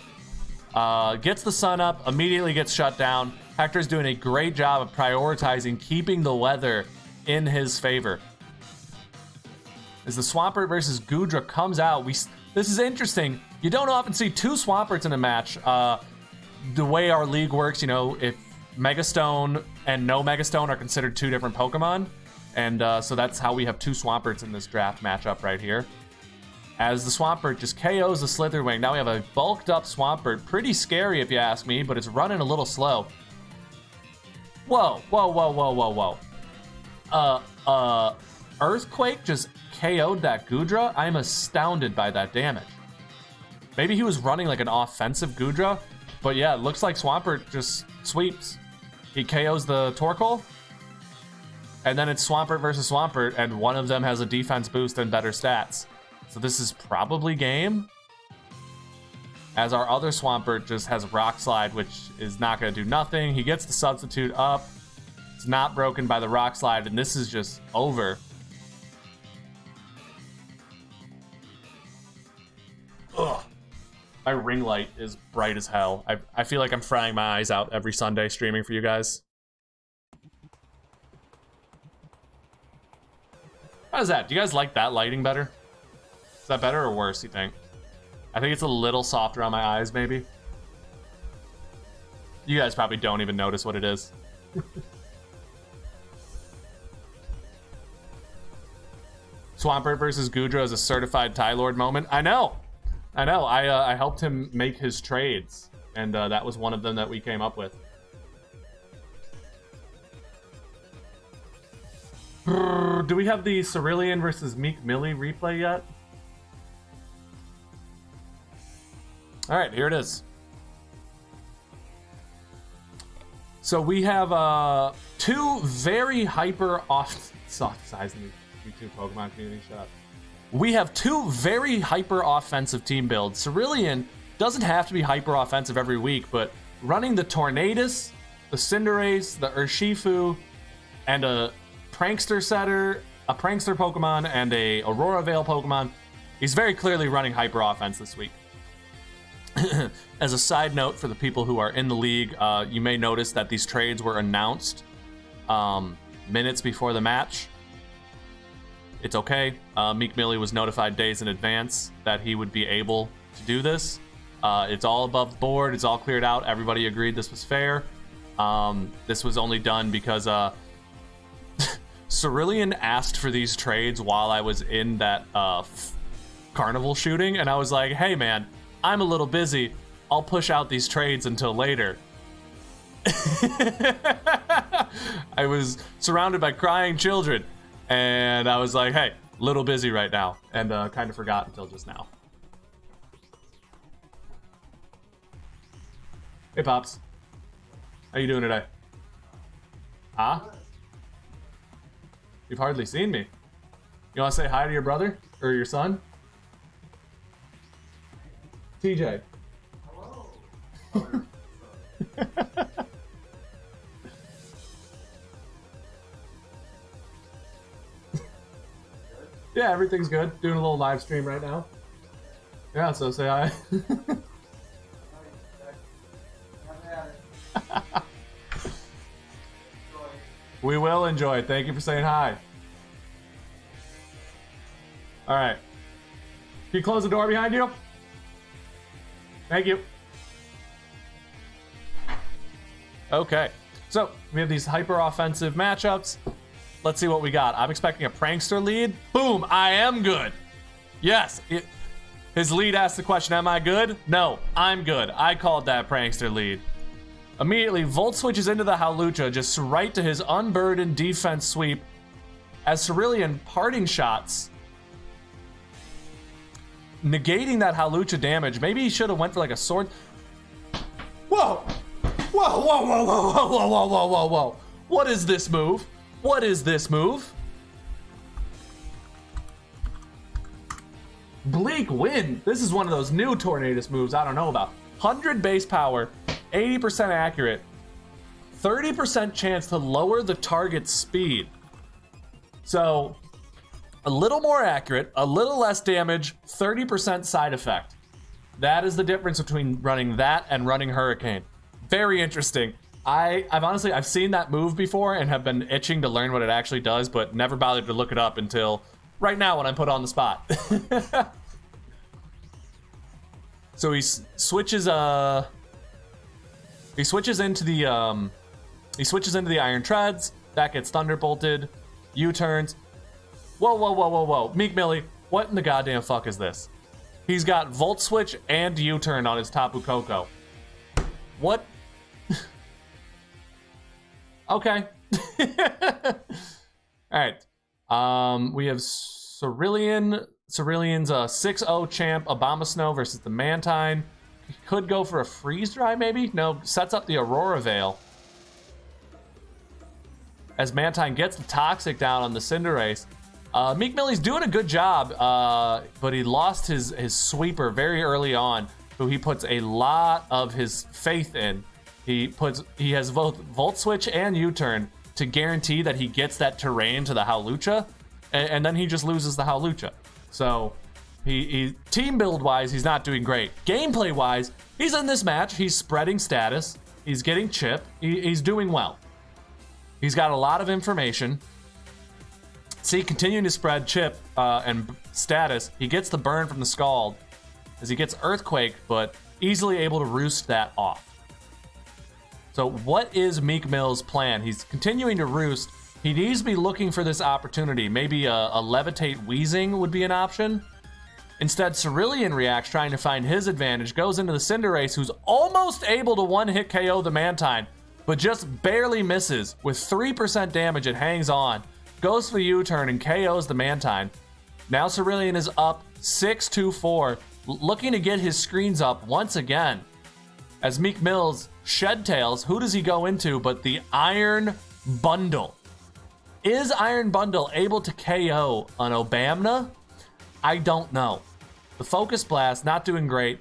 Gets the sun up, immediately gets shut down. Hector's doing a great job of prioritizing keeping the weather in his favor. As the Swampert versus Goodra comes out, this is interesting. You don't often see two Swamperts in a match. The way our league works, you know, if Megastone and no Megastone are considered two different Pokemon. And so that's how we have two Swamperts in this draft matchup right here. As the Swampert just KOs the Slitherwing. Now we have a bulked up Swampert. Pretty scary if you ask me, but it's running a little slow. Whoa. Earthquake just KO'd that Goodra. I'm astounded by that damage. Maybe he was running like an offensive Goodra, but yeah, it looks like Swampert just sweeps. He KOs the Torkoal, and then it's Swampert versus Swampert, and one of them has a defense boost and better stats. So this is probably game. As our other Swampert just has Rock Slide, which is not going to do nothing. He gets the substitute up. It's not broken by the Rock Slide, and this is just over. Ugh. My ring light is bright as hell. I feel like I'm frying my eyes out every Sunday streaming for you guys. How's that? Do you guys like that lighting better? Is that better or worse, you think? I think it's a little softer on my eyes, maybe. You guys probably don't even notice what it is. Swampert versus Goodra is a certified Tie Lord moment. I know. I helped him make his trades, and that was one of them that we came up with. Do we have the Cerulean versus Meek Millie replay yet? All right, here it is. So we have two very hyper off soft size in the YouTube Pokemon community. Shut up. We have two very hyper offensive team builds. Cerulean doesn't have to be hyper offensive every week, but running the Tornadus, the Cinderace, the Urshifu, and a Prankster setter, a Prankster Pokemon, and a Aurora Veil Pokemon, he's very clearly running hyper offense this week. As a side note for the people who are in the league, you may notice that these trades were announced minutes before the match. It's okay. Meek Millie was notified days in advance that he would be able to do this. It's all above board. It's all cleared out. Everybody agreed this was fair. This was only done because Cerulean asked for these trades while I was in that carnival shooting, and I was like, hey man, I'm a little busy. I'll push out these trades until later. I was surrounded by crying children, and I was like, hey, little busy right now, and kind of forgot until just now. Hey, Pops. How you doing today? Huh? You've hardly seen me. You want to say hi to your brother? Or your son? TJ. Hello. Yeah, everything's good. Doing a little live stream right now. Yeah, so say hi. We will enjoy. Thank you for saying hi. All right. Can you close the door behind you? Thank you. Okay. So we have these hyper offensive matchups. Let's see what we got. I'm expecting a Prankster lead. Boom, I am good. Yes. His lead asked the question, am I good? No, I'm good. I called that Prankster lead. Immediately, Volt switches into the Hawlucha, just right to his unburdened defense sweep. As Cerulean parting shots, negating that Hawlucha damage. Maybe he should have went for like a sword. Whoa! Whoa, whoa, whoa, whoa, whoa, whoa, whoa, whoa, whoa, whoa. What is this move? What is this move? Bleak Wind. This is one of those new Tornadus moves I don't know about. 100 base power, 80% accurate, 30% chance to lower the target's speed. So, a little more accurate, a little less damage, 30% side effect. That is the difference between running that and running Hurricane. Very interesting. I've seen that move before and have been itching to learn what it actually does, but never bothered to look it up until right now when I'm put on the spot. So he switches into the Iron Treads. That gets Thunderbolted. U-turns. Whoa, whoa, whoa, whoa, whoa. Meek Millie, what in the goddamn fuck is this? He's got Volt Switch and U-turn on his Tapu Koko. What? Okay. All right. We have Cerulean's a 6-0 champ. Abomasnow versus the Mantine. He could go for a freeze dry, maybe? No, sets up the Aurora Veil. As Mantine gets the Toxic down on the Cinderace. Meek Millie's doing a good job, but he lost his sweeper very early on, who he puts a lot of his faith in. He has both Volt Switch and U-Turn to guarantee that he gets that terrain to the Hawlucha, and then he just loses the Hawlucha. So he team build wise, he's not doing great. Gameplay wise, he's in this match. He's spreading status. He's getting chip. He's doing well. He's got a lot of information. See, continuing to spread chip and status, he gets the burn from the Scald as he gets Earthquake, but easily able to roost that off. So what is Meek Mill's plan? He's continuing to roost. He needs to be looking for this opportunity. Maybe a Levitate Wheezing would be an option. Instead, Cerulean reacts, trying to find his advantage, goes into the Cinderace, who's almost able to one-hit KO the Mantine, but just barely misses. With 3% damage, it hangs on. Goes for the U-turn and KOs the Mantine. Now Cerulean is up 6-2-4, looking to get his screens up once again. As Meek Mill's Shed Tails, who does he go into but the Iron Bundle? Is Iron Bundle able to KO an Obamna? I don't know. The Focus Blast, not doing great.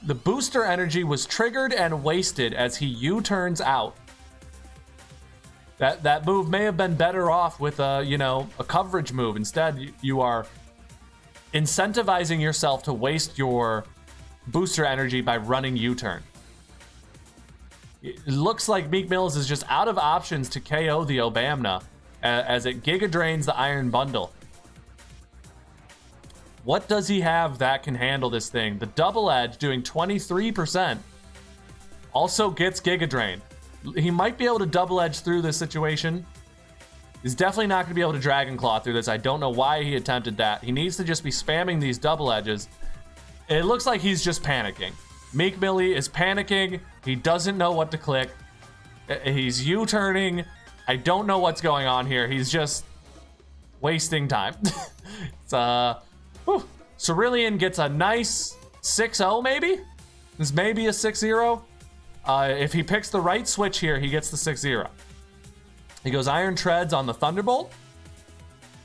The booster energy was triggered and wasted as he U-turns out. That move may have been better off with a coverage move. Instead, you are incentivizing yourself to waste your booster energy by running U-turn. It looks like Meek Mills is just out of options to KO the Obamna as it Giga Drains the Iron Bundle. What does he have that can handle this thing? The Double Edge doing 23% also gets Giga Drained. He might be able to Double Edge through this situation. He's definitely not going to be able to Dragon Claw through this. I don't know why he attempted that. He needs to just be spamming these Double Edges. It looks like he's just panicking. Meek Millie is panicking. He doesn't know what to click. He's U-turning. I don't know what's going on here. He's just wasting time. It's Cerulean gets a nice 6-0 maybe? This may be a 6-0. If he picks the right switch here, he gets the 6-0. He goes Iron Treads on the Thunderbolt.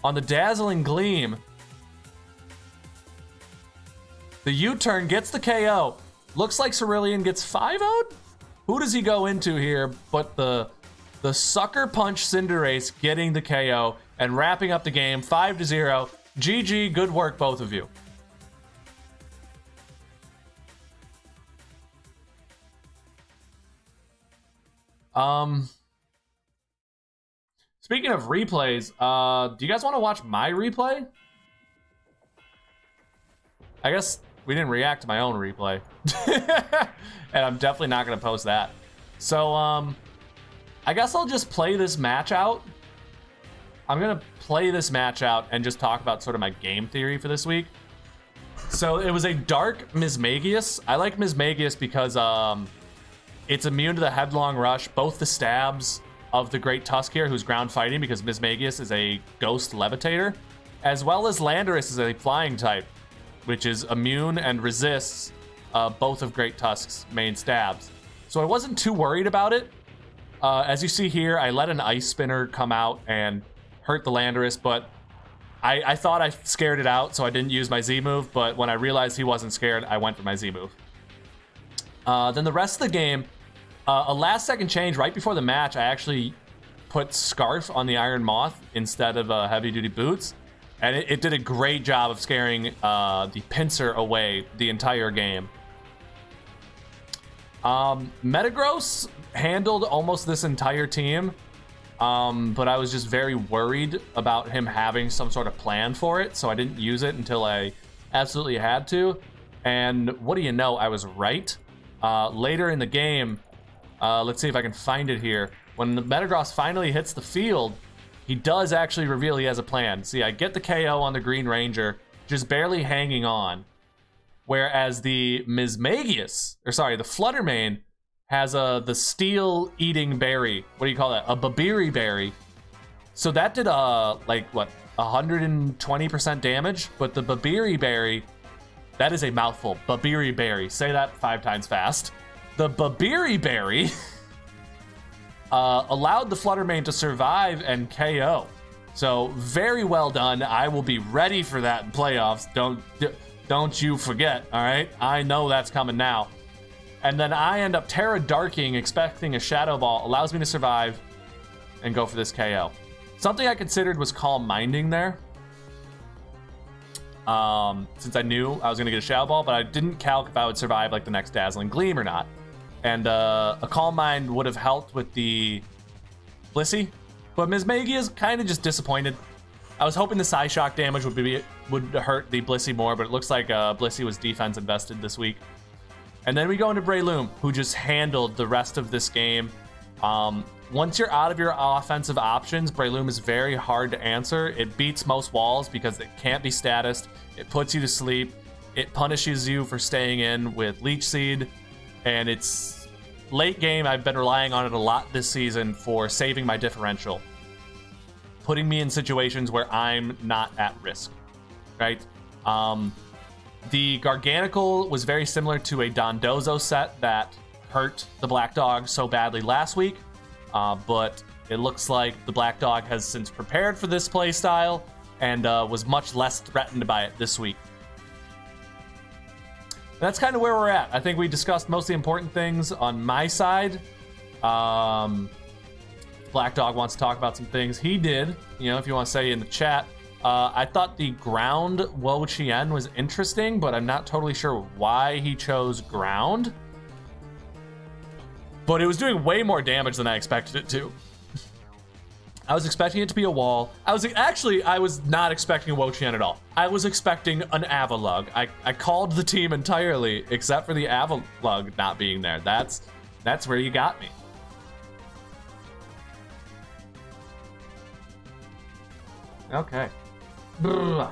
On the Dazzling Gleam, the U-turn gets the KO. Looks like Cerulean gets 5-0'd? Who does he go into here but the Sucker Punch Cinderace getting the KO and wrapping up the game 5-0. GG, good work, both of you. Speaking of replays, do you guys want to watch my replay? I guess we didn't react to my own replay. And I'm definitely not going to post that. So, I guess I'll just play this match out. I'm going to play this match out and just talk about sort of my game theory for this week. So, it was a dark Mismagius. I like Mismagius because it's immune to the Headlong Rush, both the stabs of the Great Tusk here, who's ground fighting because Mismagius is a Ghost Levitator, as well as Landorus is a flying type, which is immune and resists both of Great Tusk's main stabs. So I wasn't too worried about it. As you see here, I let an Ice Spinner come out and hurt the Landorus, but I thought I scared it out, so I didn't use my Z move, but when I realized he wasn't scared, I went for my Z move. Then the rest of the game, a last second change right before the match, I actually put Scarf on the Iron Moth instead of heavy duty boots. And it did a great job of scaring the Pinsir away the entire game. Metagross handled almost this entire team, but I was just very worried about him having some sort of plan for it, so I didn't use it until I absolutely had to. And what do you know, I was right. Later in the game, let's see if I can find it here. When the Metagross finally hits the field, he does actually reveal he has a plan. See, I get the KO on the Green Ranger, just barely hanging on. Whereas the Mismagius, or sorry, the Fluttermane has the Steel-Eating Berry. What do you call that? A Babiri Berry. So that did, like, what, 120% damage, but the Babiri Berry, that is a mouthful. Babiri Berry. Say that 5 times fast. The Babiri Berry allowed the Fluttermane to survive and KO. So very well done. I will be ready for that in playoffs. Don't you forget, all right? I know that's coming now. And then I end up Terra Darking, expecting a Shadow Ball, allows me to survive and go for this KO. Something I considered was Calm Minding there. Since I knew I was going to get a Shadow Ball, but I didn't calc if I would survive like the next Dazzling Gleam or not. And a Calm Mind would have helped with the Blissey, but Ms. Maggie is kind of just disappointed. I was hoping the Psyshock damage would hurt the Blissey more, but it looks like Blissey was defense invested this week. And then we go into Breloom, who just handled the rest of this game. Once you're out of your offensive options, Breloom is very hard to answer. It beats most walls because it can't be statused. It puts you to sleep. It punishes you for staying in with Leech Seed. And it's late game. I've been relying on it a lot this season for saving my differential, putting me in situations where I'm not at risk, right? The Garganacl was very similar to a Dondozo set that hurt the Black Dog so badly last week, but it looks like the Black Dog has since prepared for this playstyle and was much less threatened by it this week. That's kind of where we're at. I think we discussed most of the important things on my side. Black Dog wants to talk about some things. He did, if you want to say in the chat. I thought the ground Wo-Chien was interesting, but I'm not totally sure why he chose ground. But it was doing way more damage than I expected it to. I was expecting it to be a wall. I was not expecting a Wo-Chien at all. I was expecting an Avalugg. I called the team entirely, except for the Avalugg not being there. That's where you got me. Okay. Brrr.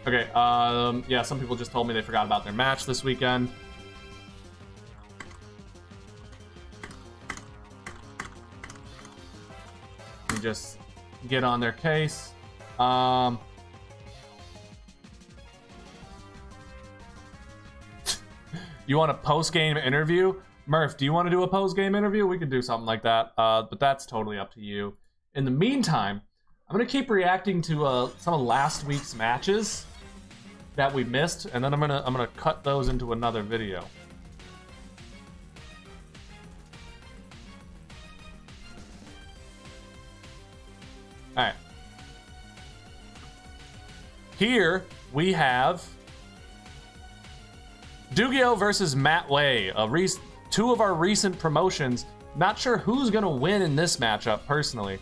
Okay, yeah, some people just told me they forgot about their match this weekend. We just get on their case. You want a post-game interview? Murph, do you want to do a post-game interview? We could do something like that, but that's totally up to you. In the meantime, I'm going to keep reacting to some of last week's matches that we missed, and then I'm gonna cut those into another video. All right. Here we have Dugio versus Matt Way, two of our recent promotions. Not sure who's gonna win in this matchup, personally.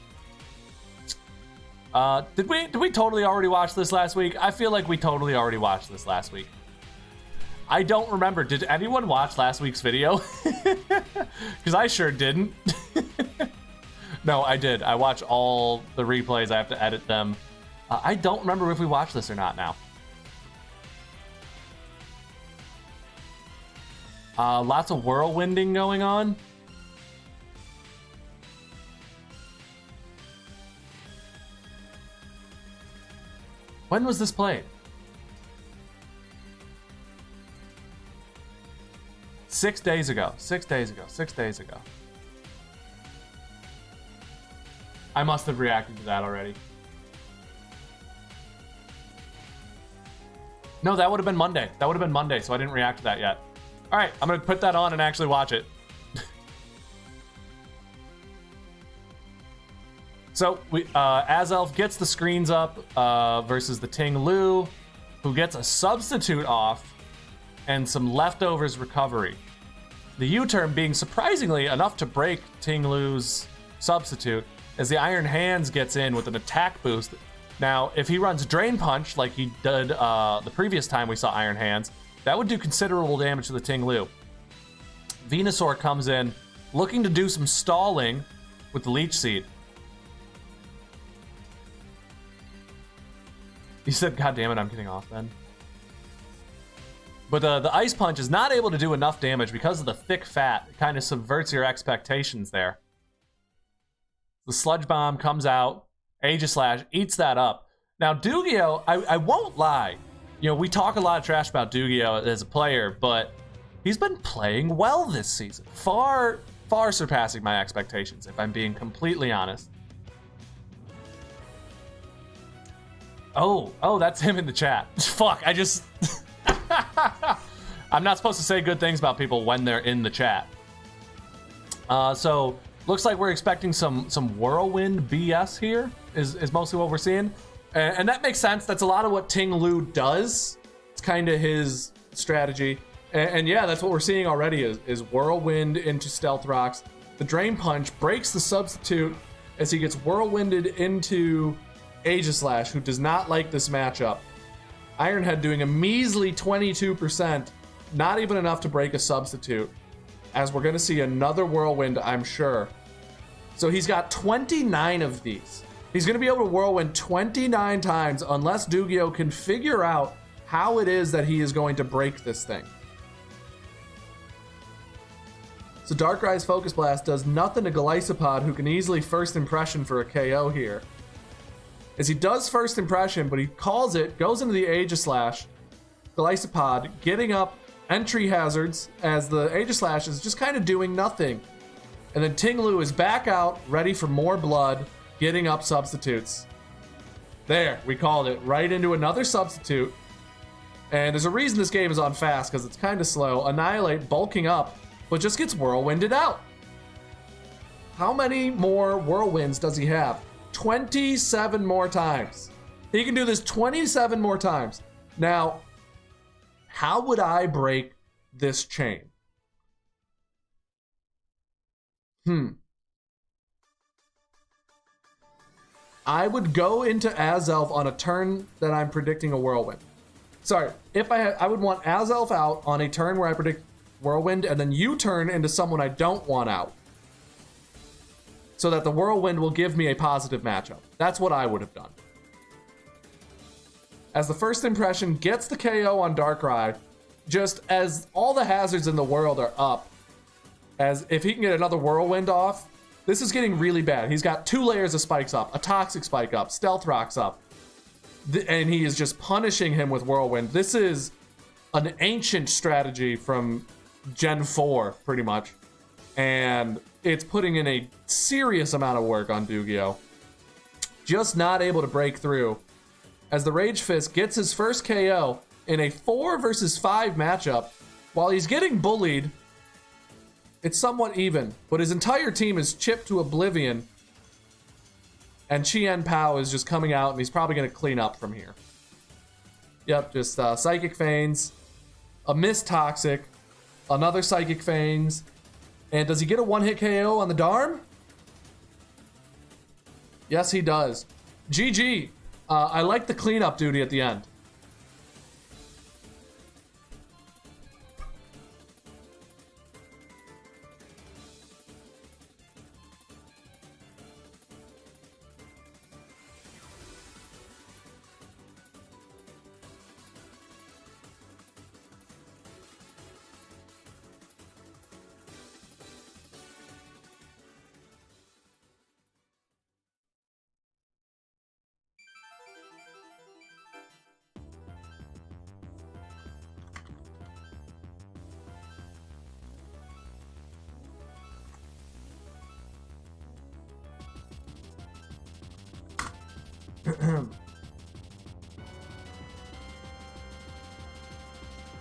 Did we totally already watch this last week? I feel like we totally already watched this last week. I don't remember. Did anyone watch last week's video? Because I sure didn't. No, I did. I watch all the replays. I have to edit them. I don't remember if we watched this or not now. Lots of whirlwinding going on. When was this played? 6 days ago. 6 days ago. 6 days ago. I must have reacted to that already. No, that would have been Monday. That would have been Monday, so I didn't react to that yet. All right, I'm going to put that on and actually watch it. So Azelf gets the screens up versus the Ting Lu, who gets a substitute off and some leftovers recovery. The U-turn being surprisingly enough to break Ting Lu's substitute, as the Iron Hands gets in with an attack boost. Now, if he runs Drain Punch like he did the previous time we saw Iron Hands, that would do considerable damage to the Ting Lu. Venusaur comes in looking to do some stalling with the Leech Seed. He said, God damn it, I'm getting off then. But the Ice Punch is not able to do enough damage because of the thick fat. It kind of subverts your expectations there. The Sludge Bomb comes out. Aegislash eats that up. Now, Dugio, I won't lie. You know, we talk a lot of trash about Dugio as a player, but he's been playing well this season. Far surpassing my expectations, if I'm being completely honest. Oh, that's him in the chat. Fuck, I just... I'm not supposed to say good things about people when they're in the chat. So, looks like we're expecting some Whirlwind BS here, is mostly what we're seeing. And that makes sense. That's a lot of what Ting Lu does. It's kind of his strategy. And yeah, that's what we're seeing already is Whirlwind into Stealth Rocks. The Drain Punch breaks the substitute as he gets Whirlwinded into Aegislash, who does not like this matchup. Ironhead doing a measly 22%, not even enough to break a substitute, as we're going to see another Whirlwind, I'm sure. So he's got 29 of these. He's going to be able to Whirlwind 29 times unless Dugio can figure out how it is that he is going to break this thing. So Darkrai's Focus Blast does nothing to Golisopod, who can easily First Impression for a KO here. As he does First Impression, but he calls it, goes into the Aegislash. Golisopod getting up entry hazards as the Aegislash is just kind of doing nothing. And then Ting Lu is back out, ready for more blood, getting up substitutes. There, we called it. Right into another substitute. And there's a reason this game is on fast, because it's kind of slow. Annihilate bulking up, but just gets Whirlwinded out. How many more Whirlwinds does he have? 27 more times. He can do this 27 more times. Now, how would I break this chain? I would go into Azelf on a turn that I'm predicting a Whirlwind. Sorry, if I would want Azelf out on a turn where I predict Whirlwind, and then you turn into someone I don't want out, so that the Whirlwind will give me a positive matchup. That's what I would have done. As the First Impression gets the KO on Darkrai, just as all the hazards in the world are up, as if he can get another Whirlwind off, this is getting really bad. He's got 2 layers of spikes up, a Toxic Spike up, Stealth Rocks up, and he is just punishing him with Whirlwind. This is an ancient strategy from Gen 4, pretty much, and it's putting in a serious amount of work on Dugio. Just not able to break through, as the Rage Fist gets his first KO in a 4 versus 5 matchup. While he's getting bullied, it's somewhat even, but his entire team is chipped to oblivion, and Chien Pao is just coming out, and he's probably going to clean up from here. Yep, just Psychic Feigns, a Mist Toxic, another Psychic Feigns, and does he get a one-hit KO on the Darm? Yes, he does. GG. I like the cleanup duty at the end.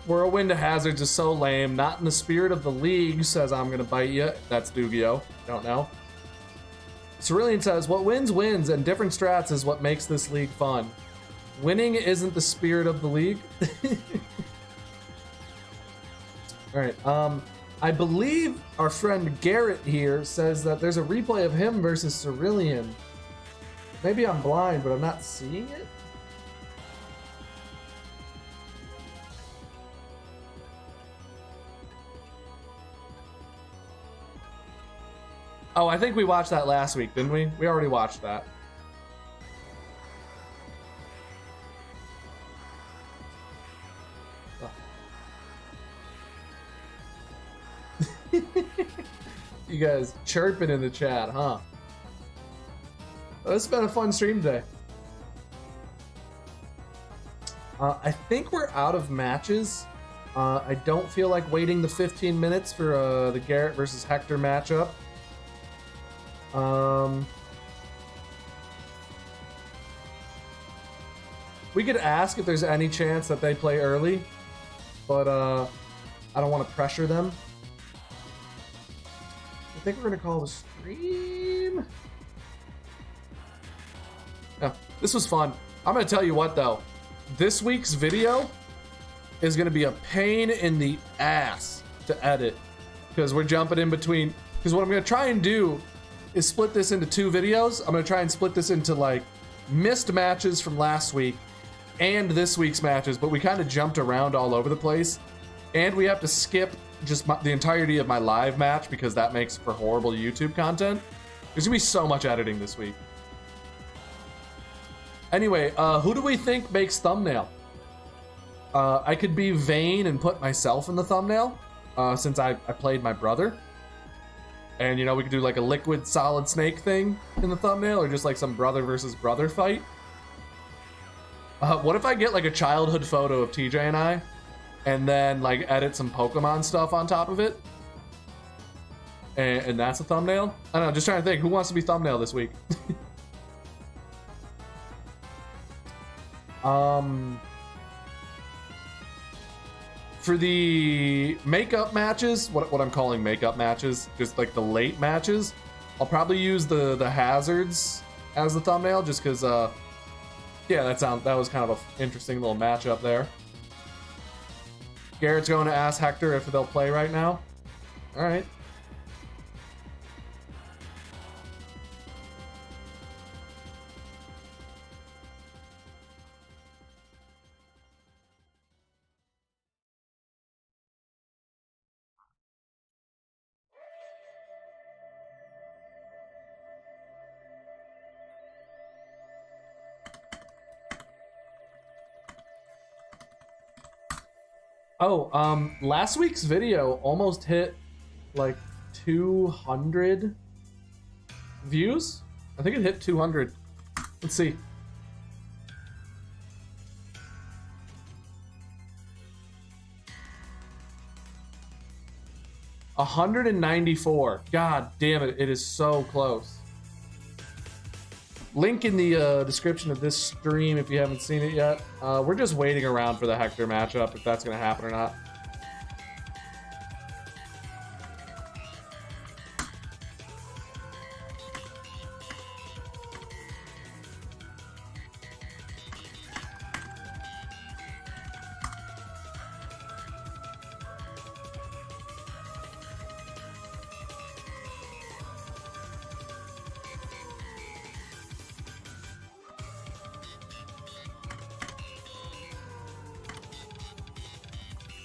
Whirlwind to Hazards is so lame. Not in the spirit of the league, says I'm gonna bite you. That's Dugio. Don't know. Cerulean says, what wins, wins, and different strats is what makes this league fun. Winning isn't the spirit of the league. Alright, I believe our friend Garrett here says that there's a replay of him versus Cerulean. Maybe I'm blind, but I'm not seeing it? Oh, I think we watched that last week, didn't we? We already watched that. you guys chirping in the chat, huh? Well, this has been a fun stream today. I think we're out of matches. I don't feel like waiting the 15 minutes for the Garrett versus Hector matchup. We could ask if there's any chance that they play early, but I don't want to pressure them. I think we're gonna call the stream. Yeah, this was fun. I'm gonna tell you what though, this week's video is gonna be a pain in the ass to edit because we're jumping in between. Because what I'm gonna try and do is split this into 2 videos. I'm gonna try and split this into like missed matches from last week and this week's matches, but we kind of jumped around all over the place, and we have to skip just the entirety of my live match because that makes for horrible YouTube content. There's gonna be so much editing this week. Anyway, who do we think makes thumbnail? I could be vain and put myself in the thumbnail, since I played my brother. And, you know, we could do like a liquid solid snake thing in the thumbnail, or just like some brother versus brother fight. What if I get like a childhood photo of TJ and I, and then like edit some Pokemon stuff on top of it? And that's a thumbnail? I don't know, just trying to think, who wants to be thumbnail this week? For the makeup matches, what I'm calling makeup matches, just like the late matches, I'll probably use the hazards as the thumbnail, just because, yeah, that was kind of an interesting little matchup there. Garrett's going to ask Hector if they'll play right now. All right. Oh, last week's video almost hit like 200 views. I think it hit 200. Let's see. $194. God damn it, it is so close. Link in the description of this stream if you haven't seen it yet. We're just waiting around for the Hector matchup, if that's going to happen or not.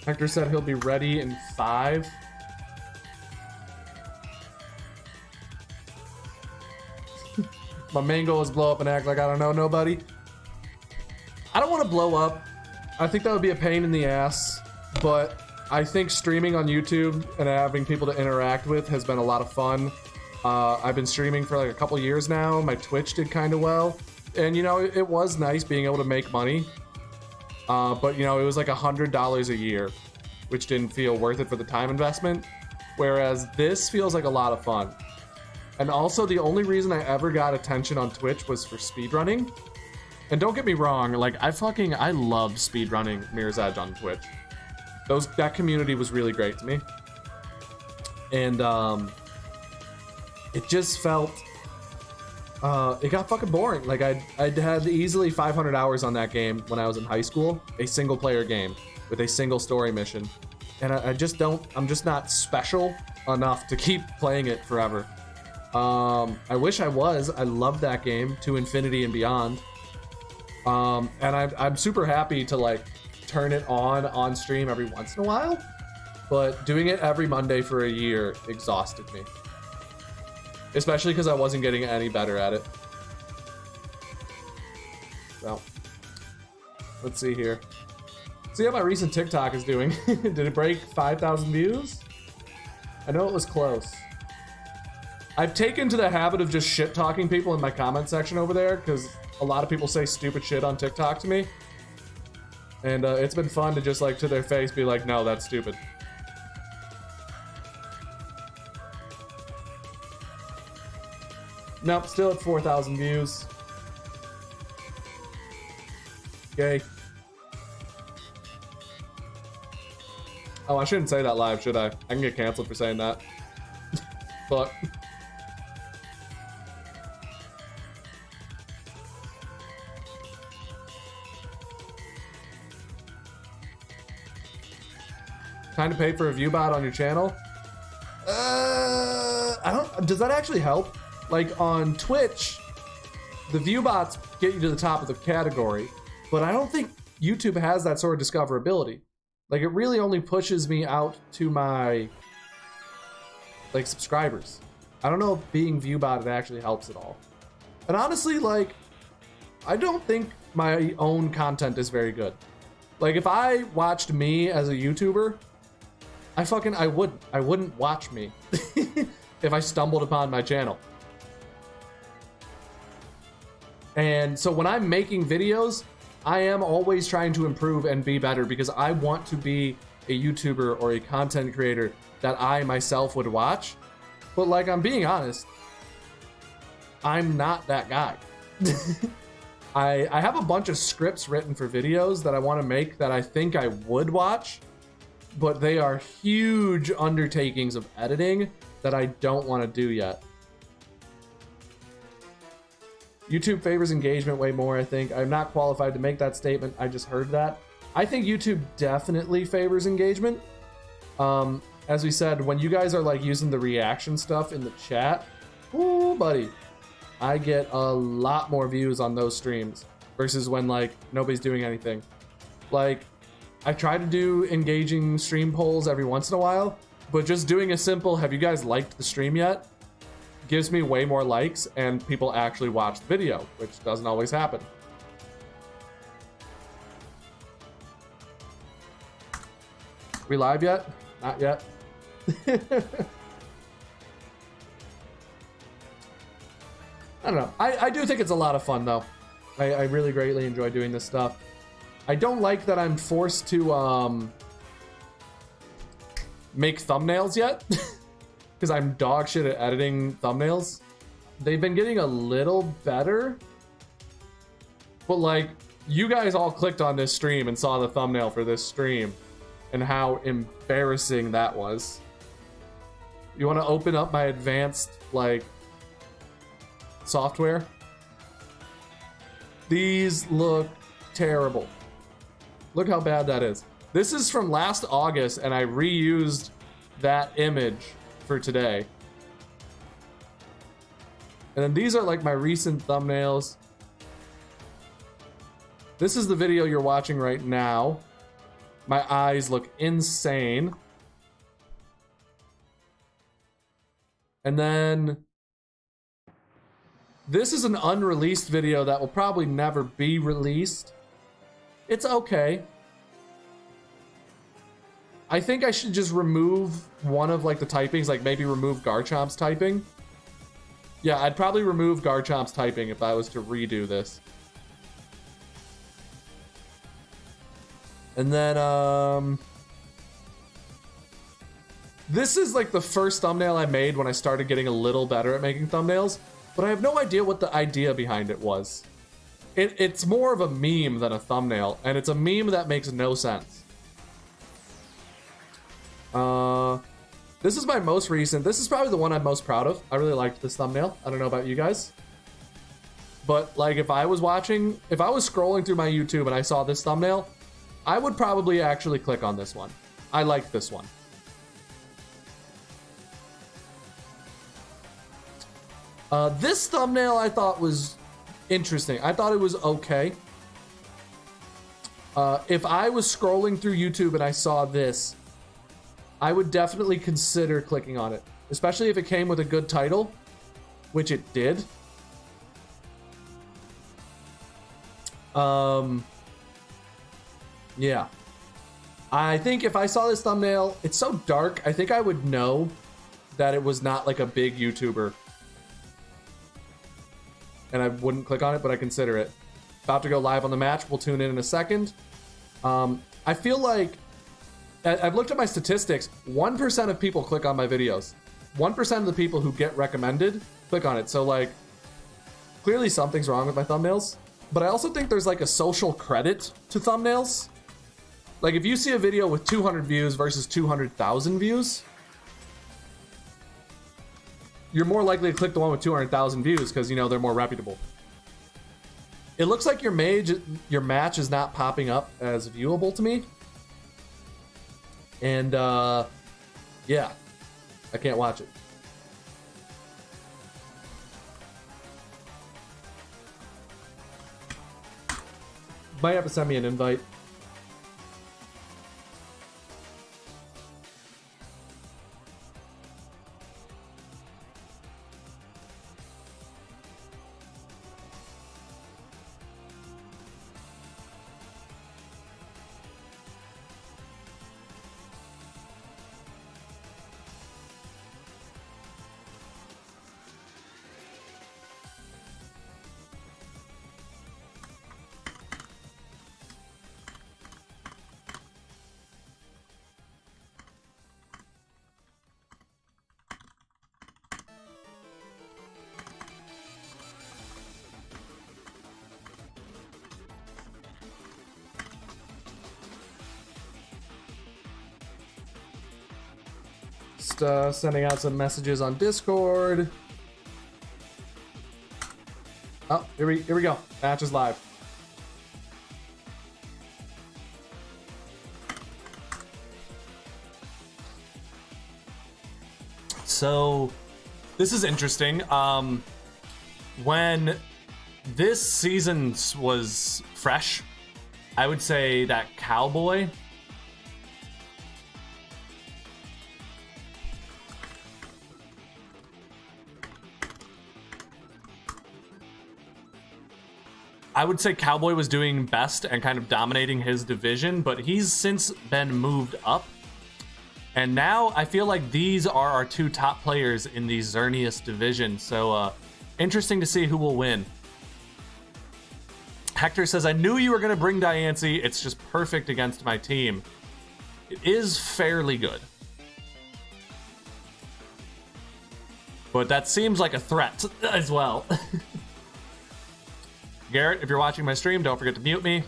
Hector said he'll be ready in 5. My main goal is blow up and act like I don't know nobody. I don't want to blow up. I think that would be a pain in the ass, but I think streaming on YouTube and having people to interact with has been a lot of fun. I've been streaming for like a couple years now. My Twitch did kind of well, and you know, it was nice being able to make money. But you know, it was like $100 a year, which didn't feel worth it for the time investment. Whereas this feels like a lot of fun. And also, the only reason I ever got attention on Twitch was for speedrunning. And don't get me wrong, like I loved speedrunning Mirror's Edge on Twitch. That community was really great to me. And it just felt it got fucking boring. Like I'd had easily 500 hours on that game when I was in high school, a single player game with a single story mission. And I'm just not special enough to keep playing it forever. I wish I was. I love that game to infinity and beyond. And I'm super happy to like turn it on stream every once in a while, but doing it every Monday for a year exhausted me. Especially because I wasn't getting any better at it. Well, let's see here. See how my recent TikTok is doing. Did it break 5,000 views? I know it was close. I've taken to the habit of just shit talking people in my comment section over there because a lot of people say stupid shit on TikTok to me. And it's been fun to just like to their face be like, no, that's stupid. Nope, still at 4,000 views. Yay. Oh, I shouldn't say that live, should I? I can get canceled for saying that. Fuck. Time to pay for a view bot on your channel? I don't. Does that actually help? Like on Twitch, the view bots get you to the top of the category, but I don't think YouTube has that sort of discoverability. Like it really only pushes me out to my like subscribers. I don't know if being view botted actually helps at all. And honestly, like I don't think my own content is very good. Like if I watched me as a YouTuber, I wouldn't watch me if I stumbled upon my channel. And so when I'm making videos, I am always trying to improve and be better because I want to be a YouTuber or a content creator that I myself would watch. But like, I'm being honest, I'm not that guy. I have a bunch of scripts written for videos that I want to make that I think I would watch, but they are huge undertakings of editing that I don't want to do yet. YouTube favors engagement way more, I think. I'm not qualified to make that statement. I just heard that. I think YouTube definitely favors engagement. As we said, when you guys are like using the reaction stuff in the chat, ooh, buddy, I get a lot more views on those streams versus when like nobody's doing anything. Like, I try to do engaging stream polls every once in a while, but just doing a simple, have you guys liked the stream yet? Gives me way more likes and people actually watch the video, which doesn't always happen. We live yet? Not yet. I don't know. I do think it's a lot of fun though. I really greatly enjoy doing this stuff. I don't like that I'm forced to make thumbnails yet. Because I'm dog shit at editing thumbnails. They've been getting a little better. But like, you guys all clicked on this stream and saw the thumbnail for this stream. And how embarrassing that was. You want to open up my advanced, like, software? These look terrible. Look how bad that is. This is from last August, and I reused that image for today. And then these are like my recent thumbnails. This is the video you're watching right now. My eyes look insane. And then this is an unreleased video that will probably never be released. It's okay. I think I should just remove one of like the typings, like maybe remove Garchomp's typing. Yeah, I'd probably remove Garchomp's typing if I was to redo this. And then, this is like the first thumbnail I made when I started getting a little better at making thumbnails, but I have no idea what the idea behind it was. It's more of a meme than a thumbnail, and it's a meme that makes no sense. This is my most recent. This is probably the one I'm most proud of. I really liked this thumbnail. I don't know about you guys. But like if I was scrolling through my YouTube and I saw this thumbnail, I would probably actually click on this one. I like this one. This thumbnail I thought was interesting. I thought it was okay. If I was scrolling through YouTube and I saw this, I would definitely consider clicking on it, especially if it came with a good title, which it did. Yeah. I think if I saw this thumbnail, it's so dark, I think I would know that it was not like a big YouTuber. And I wouldn't click on it, but I consider it. About to go live on the match. We'll tune in a second. I feel like I've looked at my statistics. 1% of people click on my videos. 1% of the people who get recommended click on it. So like, clearly something's wrong with my thumbnails. But I also think there's like a social credit to thumbnails. Like if you see a video with 200 views versus 200,000 views, you're more likely to click the one with 200,000 views because, you know, they're more reputable. It looks like your match is not popping up as viewable to me. And, yeah, I can't watch it. Might have to send me an invite. Just sending out some messages on Discord. Oh, here we go. Match is live. So this is interesting. When this season was fresh, I would say that Cowboy was doing best and kind of dominating his division, but he's since been moved up. And now I feel like these are our two top players in the Xerneas division. So interesting to see who will win. Hector says, I knew you were going to bring Diancie. It's just perfect against my team. It is fairly good. But that seems like a threat as well. Garrett, if you're watching my stream, don't forget to mute me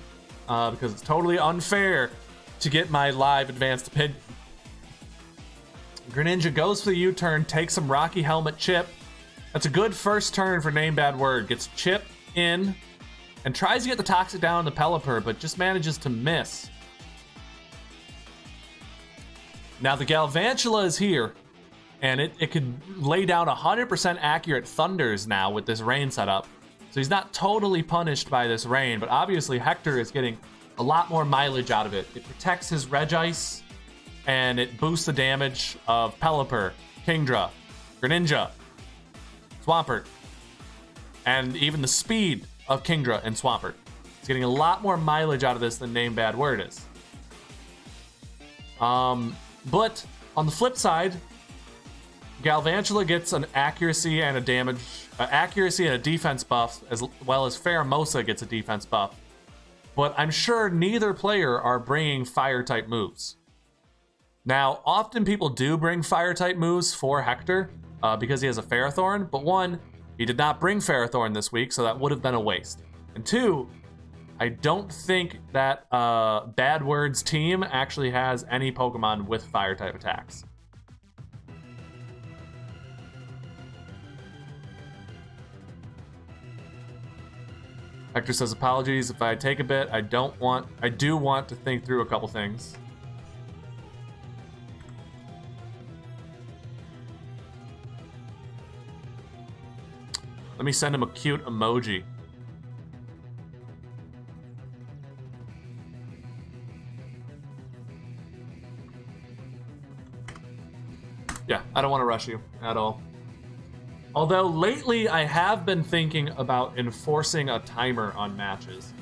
because it's totally unfair to get my live advanced opinion. Greninja goes for the U-turn, takes some Rocky Helmet chip. That's a good first turn for Name Bad Word. Gets chip in and tries to get the Toxic down on the Pelipper, but just manages to miss. Now the Galvantula is here, and it could lay down 100% accurate Thunders now with this rain setup. So he's not totally punished by this rain, but obviously Hector is getting a lot more mileage out of it. It protects his Regice, and it boosts the damage of Pelipper, Kingdra, Greninja, Swampert, and even the speed of Kingdra and Swampert. He's getting a lot more mileage out of this than Name Bad Word is. But on the flip side, Galvantula gets an accuracy and a damage, accuracy and a defense buff, as well as Pheromosa gets a defense buff. But I'm sure neither player are bringing fire-type moves. Now, often people do bring fire-type moves for Hector because he has a Ferrothorn, but one, he did not bring Ferrothorn this week, so that would have been a waste. And two, I don't think that Bad Word's team actually has any Pokemon with fire-type attacks. Hector says, apologies if I take a bit. I do want to think through a couple things. Let me send him a cute emoji. Yeah, I don't want to rush you at all. Although lately I have been thinking about enforcing a timer on matches.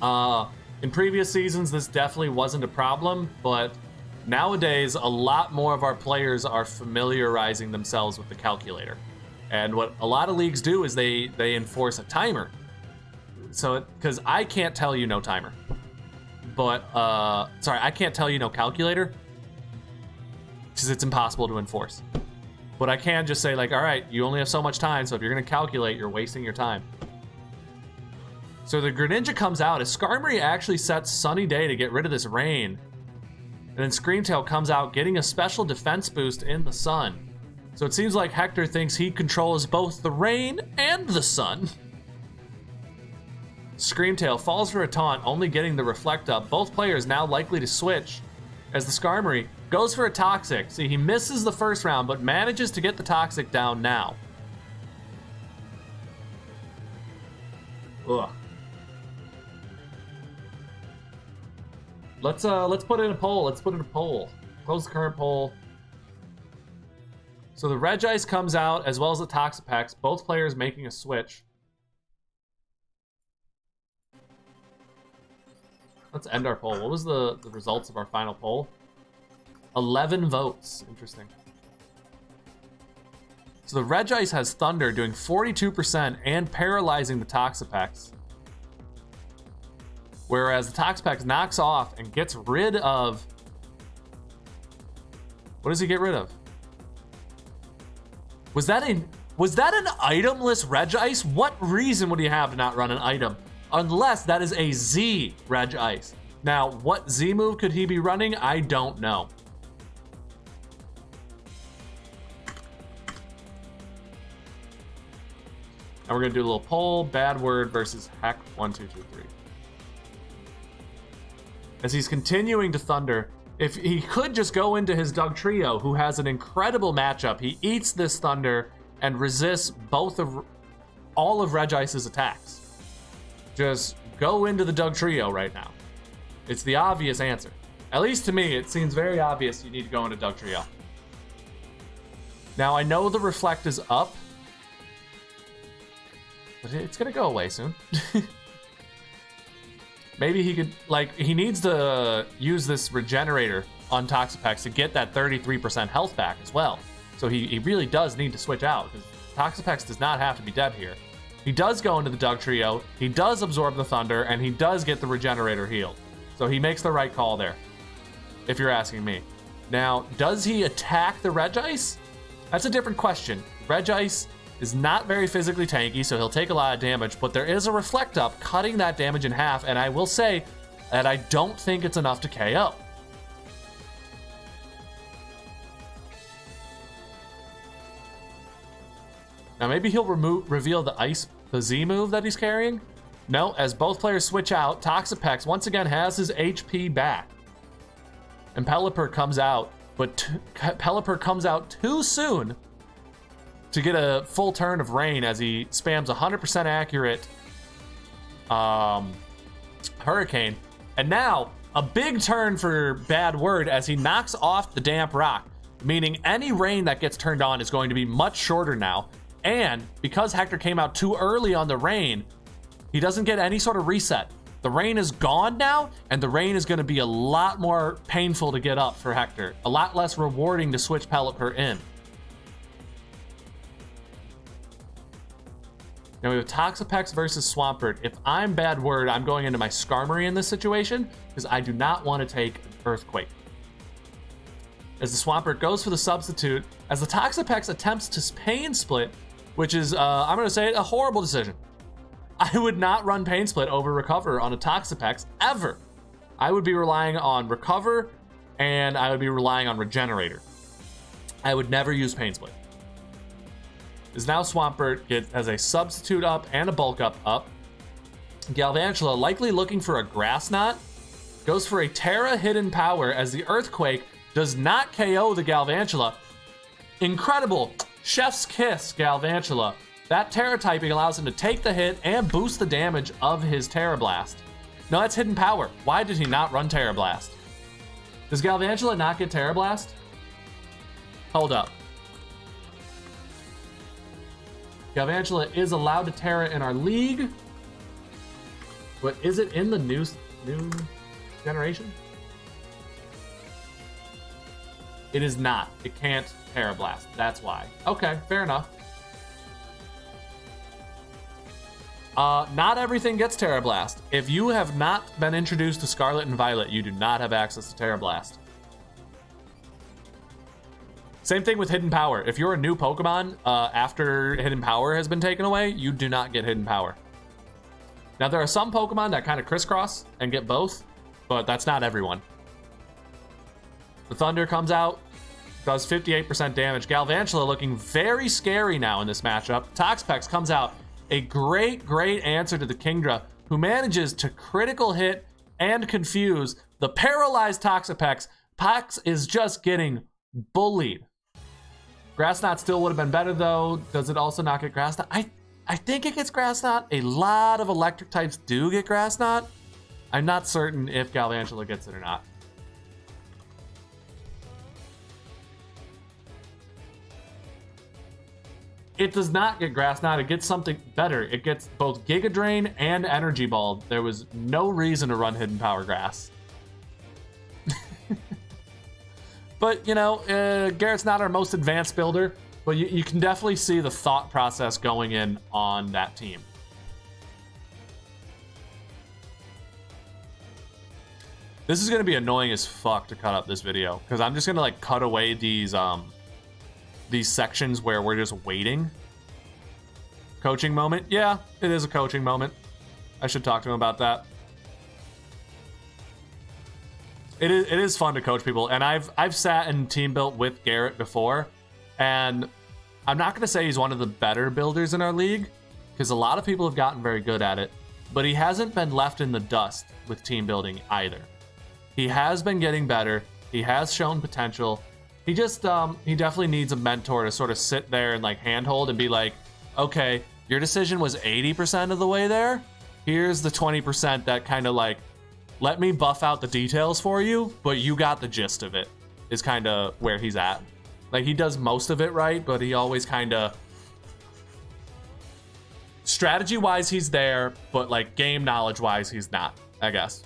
In previous seasons, this definitely wasn't a problem, but Nowadays, a lot more of our players are familiarizing themselves with the calculator. And what a lot of leagues do is they enforce a timer. So, because I can't tell you no timer. But, sorry, I can't tell you no calculator. Because it's impossible to enforce. But I can just say, like, all right, you only have so much time, so if you're going to calculate, you're wasting your time. So the Greninja comes out as Skarmory actually sets Sunny Day to get rid of this rain. And then Screamtail comes out getting a special defense boost in the sun. So it seems like Hector thinks he controls both the rain and the sun. Screamtail falls for a taunt, only getting the Reflect up. Both players now likely to switch as the Skarmory goes for a Toxic. See, he misses the first round, but manages to get the Toxic down now. Ugh. Let's put in a poll. Let's put in a poll. Close the current poll. So the Regice comes out as well as the Toxapex, both players making a switch. Let's end our poll. What was the results of our final poll? 11 votes. Interesting. So the Regice has Thunder doing 42% and paralyzing the Toxapex. Whereas the Toxapex knocks off and gets rid of... What does he get rid of? Was that an itemless Regice? What reason would he have to not run an item? Unless that is a Z Regice. Now, what Z move could he be running? I don't know. And we're gonna do a little poll, bad word versus Heck 1, 2, 2, 3. As he's continuing to Thunder, if he could just go into his Dugtrio, who has an incredible matchup, he eats this Thunder and resists all of Regice's attacks. Just go into the Dugtrio right now. It's the obvious answer. At least to me, it seems very obvious you need to go into Dugtrio. Now, I know the Reflect is up, but it's gonna go away soon. Maybe he could, like, he needs to use this Regenerator on Toxapex to get that 33% health back as well. So he really does need to switch out, because Toxapex does not have to be dead here. He does go into the Dugtrio, he does absorb the Thunder, and he does get the Regenerator healed. So he makes the right call there, if you're asking me. Now, does he attack the Regice? That's a different question. Regice is not very physically tanky, so he'll take a lot of damage, but there is a Reflect up cutting that damage in half, and I will say that I don't think it's enough to KO. Now maybe he'll reveal the Z move that he's carrying. No, as both players switch out, Toxapex once again has his HP back. And Pelipper comes out, but Pelipper comes out too soon to get a full turn of Rain as he spams 100% accurate Hurricane. And now, a big turn for Bad Word as he knocks off the Damp Rock, meaning any Rain that gets turned on is going to be much shorter now. And because Hector came out too early on the Rain, he doesn't get any sort of reset. The Rain is gone now, and the Rain is going to be a lot more painful to get up for Hector. A lot less rewarding to switch Pelipper in. Now we have Toxapex versus Swampert. If I'm Bad Word, I'm going into my Skarmory in this situation because I do not want to take Earthquake. As the Swampert goes for the substitute, as the Toxapex attempts to Pain Split, which is, I'm going to say it, a horrible decision. I would not run Pain Split over Recover on a Toxapex, ever. I would be relying on Recover, and I would be relying on Regenerator. I would never use Pain Split. Is now Swampert has a substitute up and a bulk up. Galvantula likely looking for a Grass Knot. Goes for a Terra Hidden Power as the Earthquake does not KO the Galvantula. Incredible. Chef's kiss, Galvantula. That Terra typing allows him to take the hit and boost the damage of his Terra Blast. No, that's Hidden Power. Why did he not run Terra Blast? Does Galvantula not get Terra Blast? Hold up. Galvantula is allowed to Terra in our league, but is it in the new generation? It is not. It can't Tera Blast. That's why. Okay, fair enough. Not everything gets Tera Blast. If you have not been introduced to Scarlet and Violet, you do not have access to Tera Blast. Same thing with Hidden Power. If you're a new Pokemon, after Hidden Power has been taken away, you do not get Hidden Power. Now, there are some Pokemon that kind of crisscross and get both, but that's not everyone. The Thunder comes out, does 58% damage. Galvantula looking very scary now in this matchup. Toxapex comes out. A great answer to the Kingdra, who manages to critical hit and confuse the paralyzed Toxapex. Pox is just getting bullied. Grass Knot still would have been better, though. Does it also not get Grass Knot? I think it gets Grass Knot. A lot of electric types do get Grass Knot. I'm not certain if Galvantula gets it or not. It does not get Grass Knot. It gets something better. It gets both Giga Drain and Energy Ball. There was no reason to run Hidden Power Grass. But, you know, Garrett's not our most advanced builder, but you can definitely see the thought process going in on that team. This is going to be annoying as fuck to cut up this video, because I'm just going to, like, cut away these sections where we're just waiting. Coaching moment? Yeah, it is a coaching moment. I should talk to him about that. It is fun to coach people, and I've sat and team built with Garrett before, and I'm not going to say he's one of the better builders in our league, because a lot of people have gotten very good at it, but he hasn't been left in the dust with team building either. He has been getting better. He has shown potential. He just, he definitely needs a mentor to sort of sit there and like handhold and be like, okay, your decision was 80% of the way there. Here's the 20% that kind of like, let me buff out the details for you, but you got the gist of it, is kind of where he's at. Like, he does most of it right, but he always kind of, strategy-wise, he's there, but like game knowledge-wise, he's not, I guess.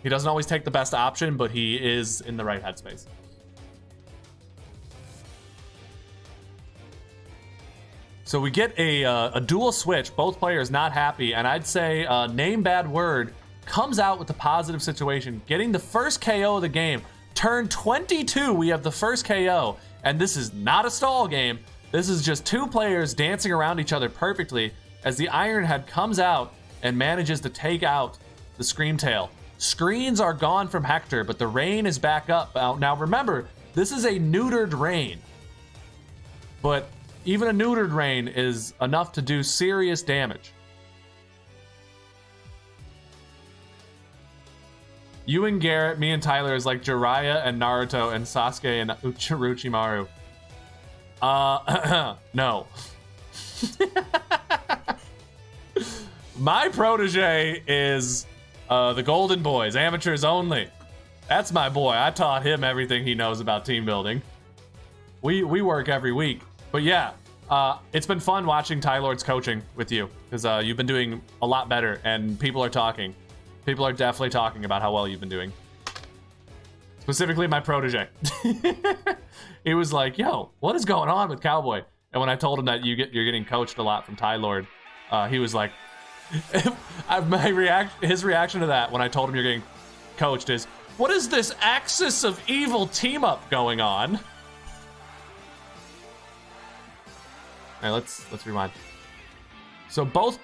He doesn't always take the best option, but he is in the right headspace. So we get a dual switch, both players not happy, and I'd say Name Bad Word comes out with the positive situation, getting the first KO of the game. Turn 22, we have the first KO, and this is not a stall game. This is just two players dancing around each other perfectly as the Ironhead comes out and manages to take out the Screamtail. Screens are gone from Hector, but the Rain is back up. Now remember, this is a neutered Rain, but even a neutered Rain is enough to do serious damage. You and Garrett, me and Tyler is like Jiraiya and Naruto and Sasuke and Orochimaru. No. My protege is the Golden Boys, amateurs only. That's my boy. I taught him everything he knows about team building. We work every week. But yeah, it's been fun watching Tylord's coaching with you, because you've been doing a lot better, and people are talking. People are definitely talking about how well you've been doing. Specifically, my protege. He was like, yo, what is going on with Cowboy? And when I told him that you're getting coached a lot from Tylord, he was like, his reaction to that when I told him you're getting coached is, what is this Axis of Evil team up going on? All right, let's rewind. So both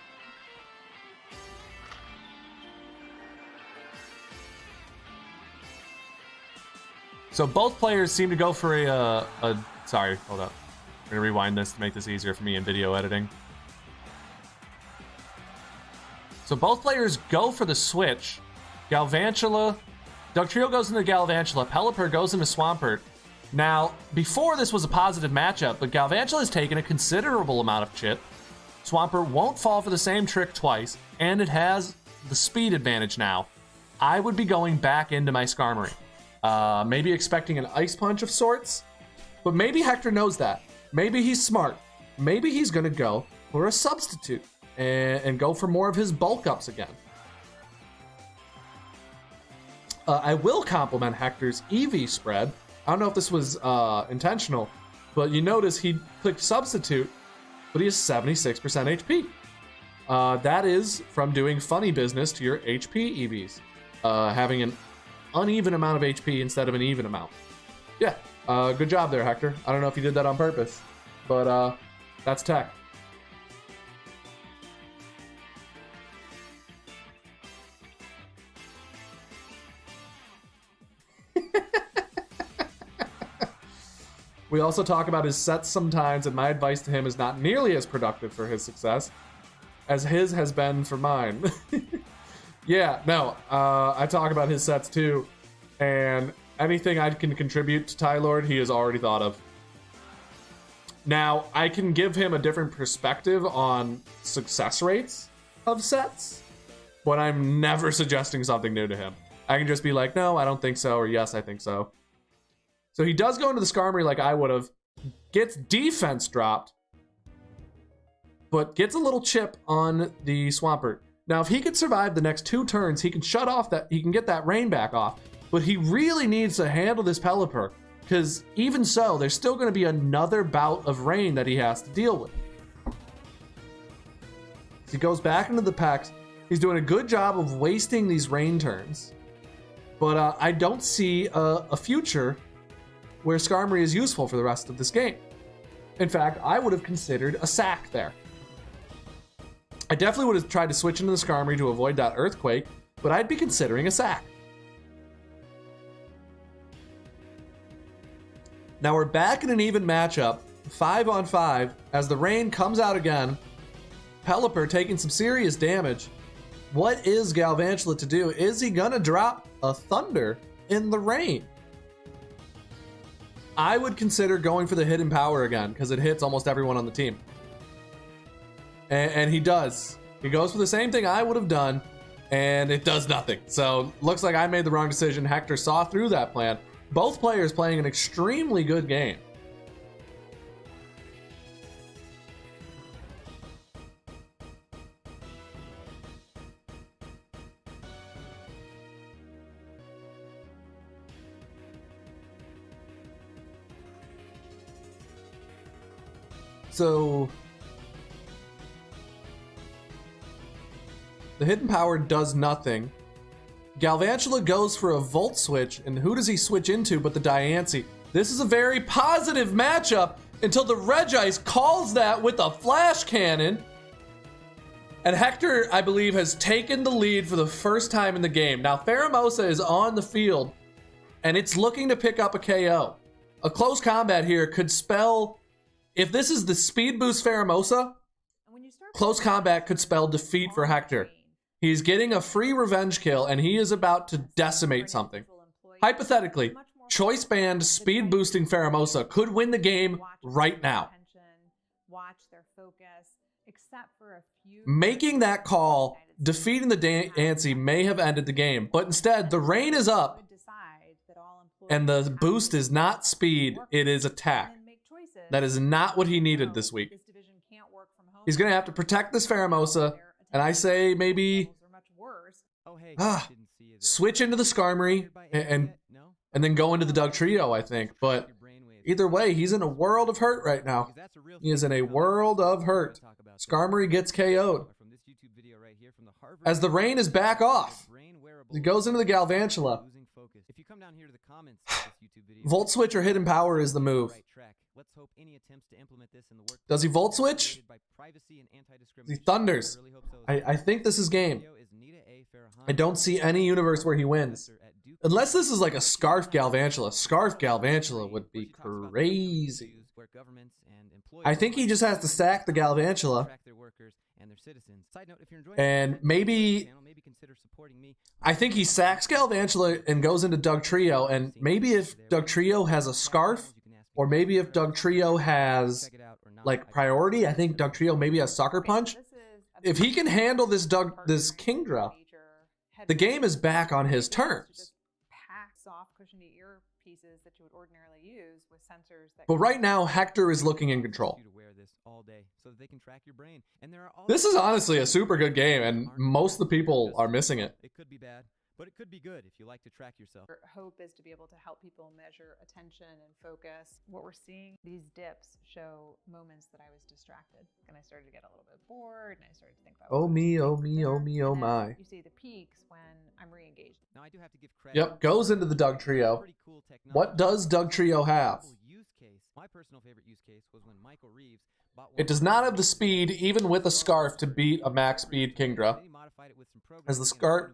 players seem to go for sorry, hold up. I'm gonna rewind this to make this easier for me in video editing. So both players go for the switch. Galvantula, Dugtrio goes into Galvantula, Pelipper goes into Swampert. Now, before this was a positive matchup, but Galvantula has taken a considerable amount of chip. Swampert won't fall for the same trick twice, and it has the speed advantage now. I would be going back into my Skarmory. Maybe expecting an Ice Punch of sorts, but maybe Hector knows that. Maybe he's smart. Maybe he's gonna go for a substitute and go for more of his bulk ups again. I will compliment Hector's EV spread. I don't know if this was intentional, but you notice he clicked substitute, but he has 76% HP. That is from doing funny business to your HP EVs. Having an uneven amount of HP instead of an even amount. Yeah, good job there, Hector. I don't know if you did that on purpose, but that's tech. We also talk about his sets sometimes, and my advice to him is not nearly as productive for his success as his has been for mine. Yeah, no, I talk about his sets too, and anything I can contribute to Tylord, he has already thought of. Now, I can give him a different perspective on success rates of sets, but I'm never suggesting something new to him. I can just be like, no, I don't think so, or yes, I think so. So he does go into the Skarmory like I would have, gets defense dropped, but gets a little chip on the Swampert. Now, if he could survive the next 2 turns, he can shut off that, he can get that rain back off, but he really needs to handle this Pelipper, because even so, there's still going to be another bout of rain that he has to deal with. He goes back into the packs. He's doing a good job of wasting these rain turns, but I don't see a future where Skarmory is useful for the rest of this game. In fact, I would have considered a sack there. I definitely would have tried to switch into the Skarmory to avoid that Earthquake, but I'd be considering a sack. Now we're back in an even matchup, 5-on-5, as the rain comes out again. Pelipper taking some serious damage. What is Galvantula to do? Is he gonna drop a Thunder in the rain? I would consider going for the Hidden Power again, because it hits almost everyone on the team. And he does. He goes for the same thing I would have done, and it does nothing. So, looks like I made the wrong decision. Hector saw through that plan. Both players playing an extremely good game. So the Hidden Power does nothing. Galvantula goes for a Volt Switch, and who does he switch into but the Diancie? This is a very positive matchup until the Regice calls that with a Flash Cannon. And Hector, I believe, has taken the lead for the first time in the game. Now, Pheromosa is on the field, and it's looking to pick up a KO. A close combat here could spell... If this is the speed boost Pheromosa, close combat could spell defeat for Hector. He's getting a free revenge kill, and he is about to decimate something. Hypothetically, choice band speed boosting Pheromosa could win the game right now. Making that call, defeating the Diancie may have ended the game, but instead the rain is up, and the boost is not speed, it is attack. That is not what he needed this week. He's going to have to protect this Pheromosa, and I say maybe switch into the Skarmory and then go into the Dugtrio, I think. But either way, he's in a world of hurt right now. He is in a world of hurt. Skarmory gets KO'd. As the rain is back off, he goes into the Galvantula. Volt Switch or Hidden Power is the move. Does he Volt Switch? He Thunders. I think this is game. I don't see any universe where he wins. Unless this is like a Scarf Galvantula. Scarf Galvantula would be crazy. I think he just has to sack the Galvantula. And maybe... I think he sacks Galvantula and goes into Dugtrio, and maybe if Dugtrio has a Scarf, or maybe if Dugtrio has, like, priority, I think Dugtrio maybe has Sucker Punch. If he can handle this Kingdra, the game is back on his terms. But right now, Hector is looking in control. This is honestly a super good game, and most of the people are missing it. but it could be good if you like to track yourself. Our hope is to be able to help people measure attention and focus. What we're seeing, these dips show moments that I was distracted, and I started to get a little bit bored, and I started to think about. Oh me, oh me, oh me, oh And then my. You see the peaks when I'm re-engaged. Now I do have to give credit. Yep, goes into the Doug Trio. Pretty cool technology. What does Doug Trio have? Use case. My personal favorite use case was when Michael Reeves bought It does not have the speed, even with a scarf, to beat a max speed Kingdra. As the scarf,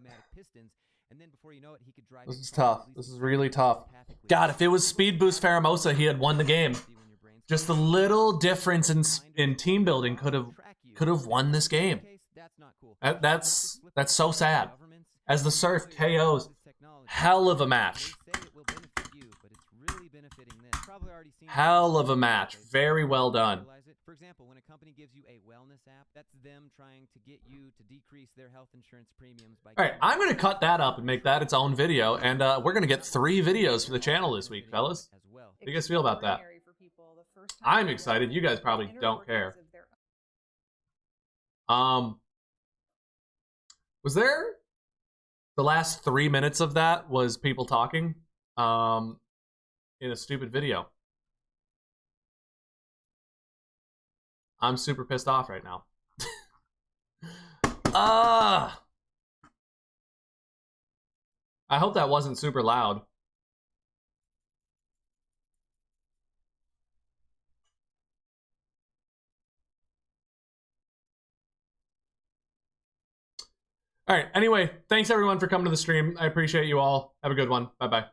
this is tough. This is really tough. God, if it was Speed Boost Faramosa, he had won the game. Just a little difference in team building could have won this game. That's so sad. As the Surf KOs, hell of a match. Hell of a match. Very well done. For example, when a company gives you a wellness app, that's them trying to get you to decrease their health insurance premiums by. All right, I'm going to cut that up and make that its own video, and we're going to get 3 videos for the channel this week, fellas. How do you guys feel about that? I'm excited. You guys probably don't care. Was there the last 3 minutes of that was people talking in a stupid video? I'm super pissed off right now. I hope that wasn't super loud. All right, anyway, thanks everyone for coming to the stream. I appreciate you all. Have a good one. Bye-bye.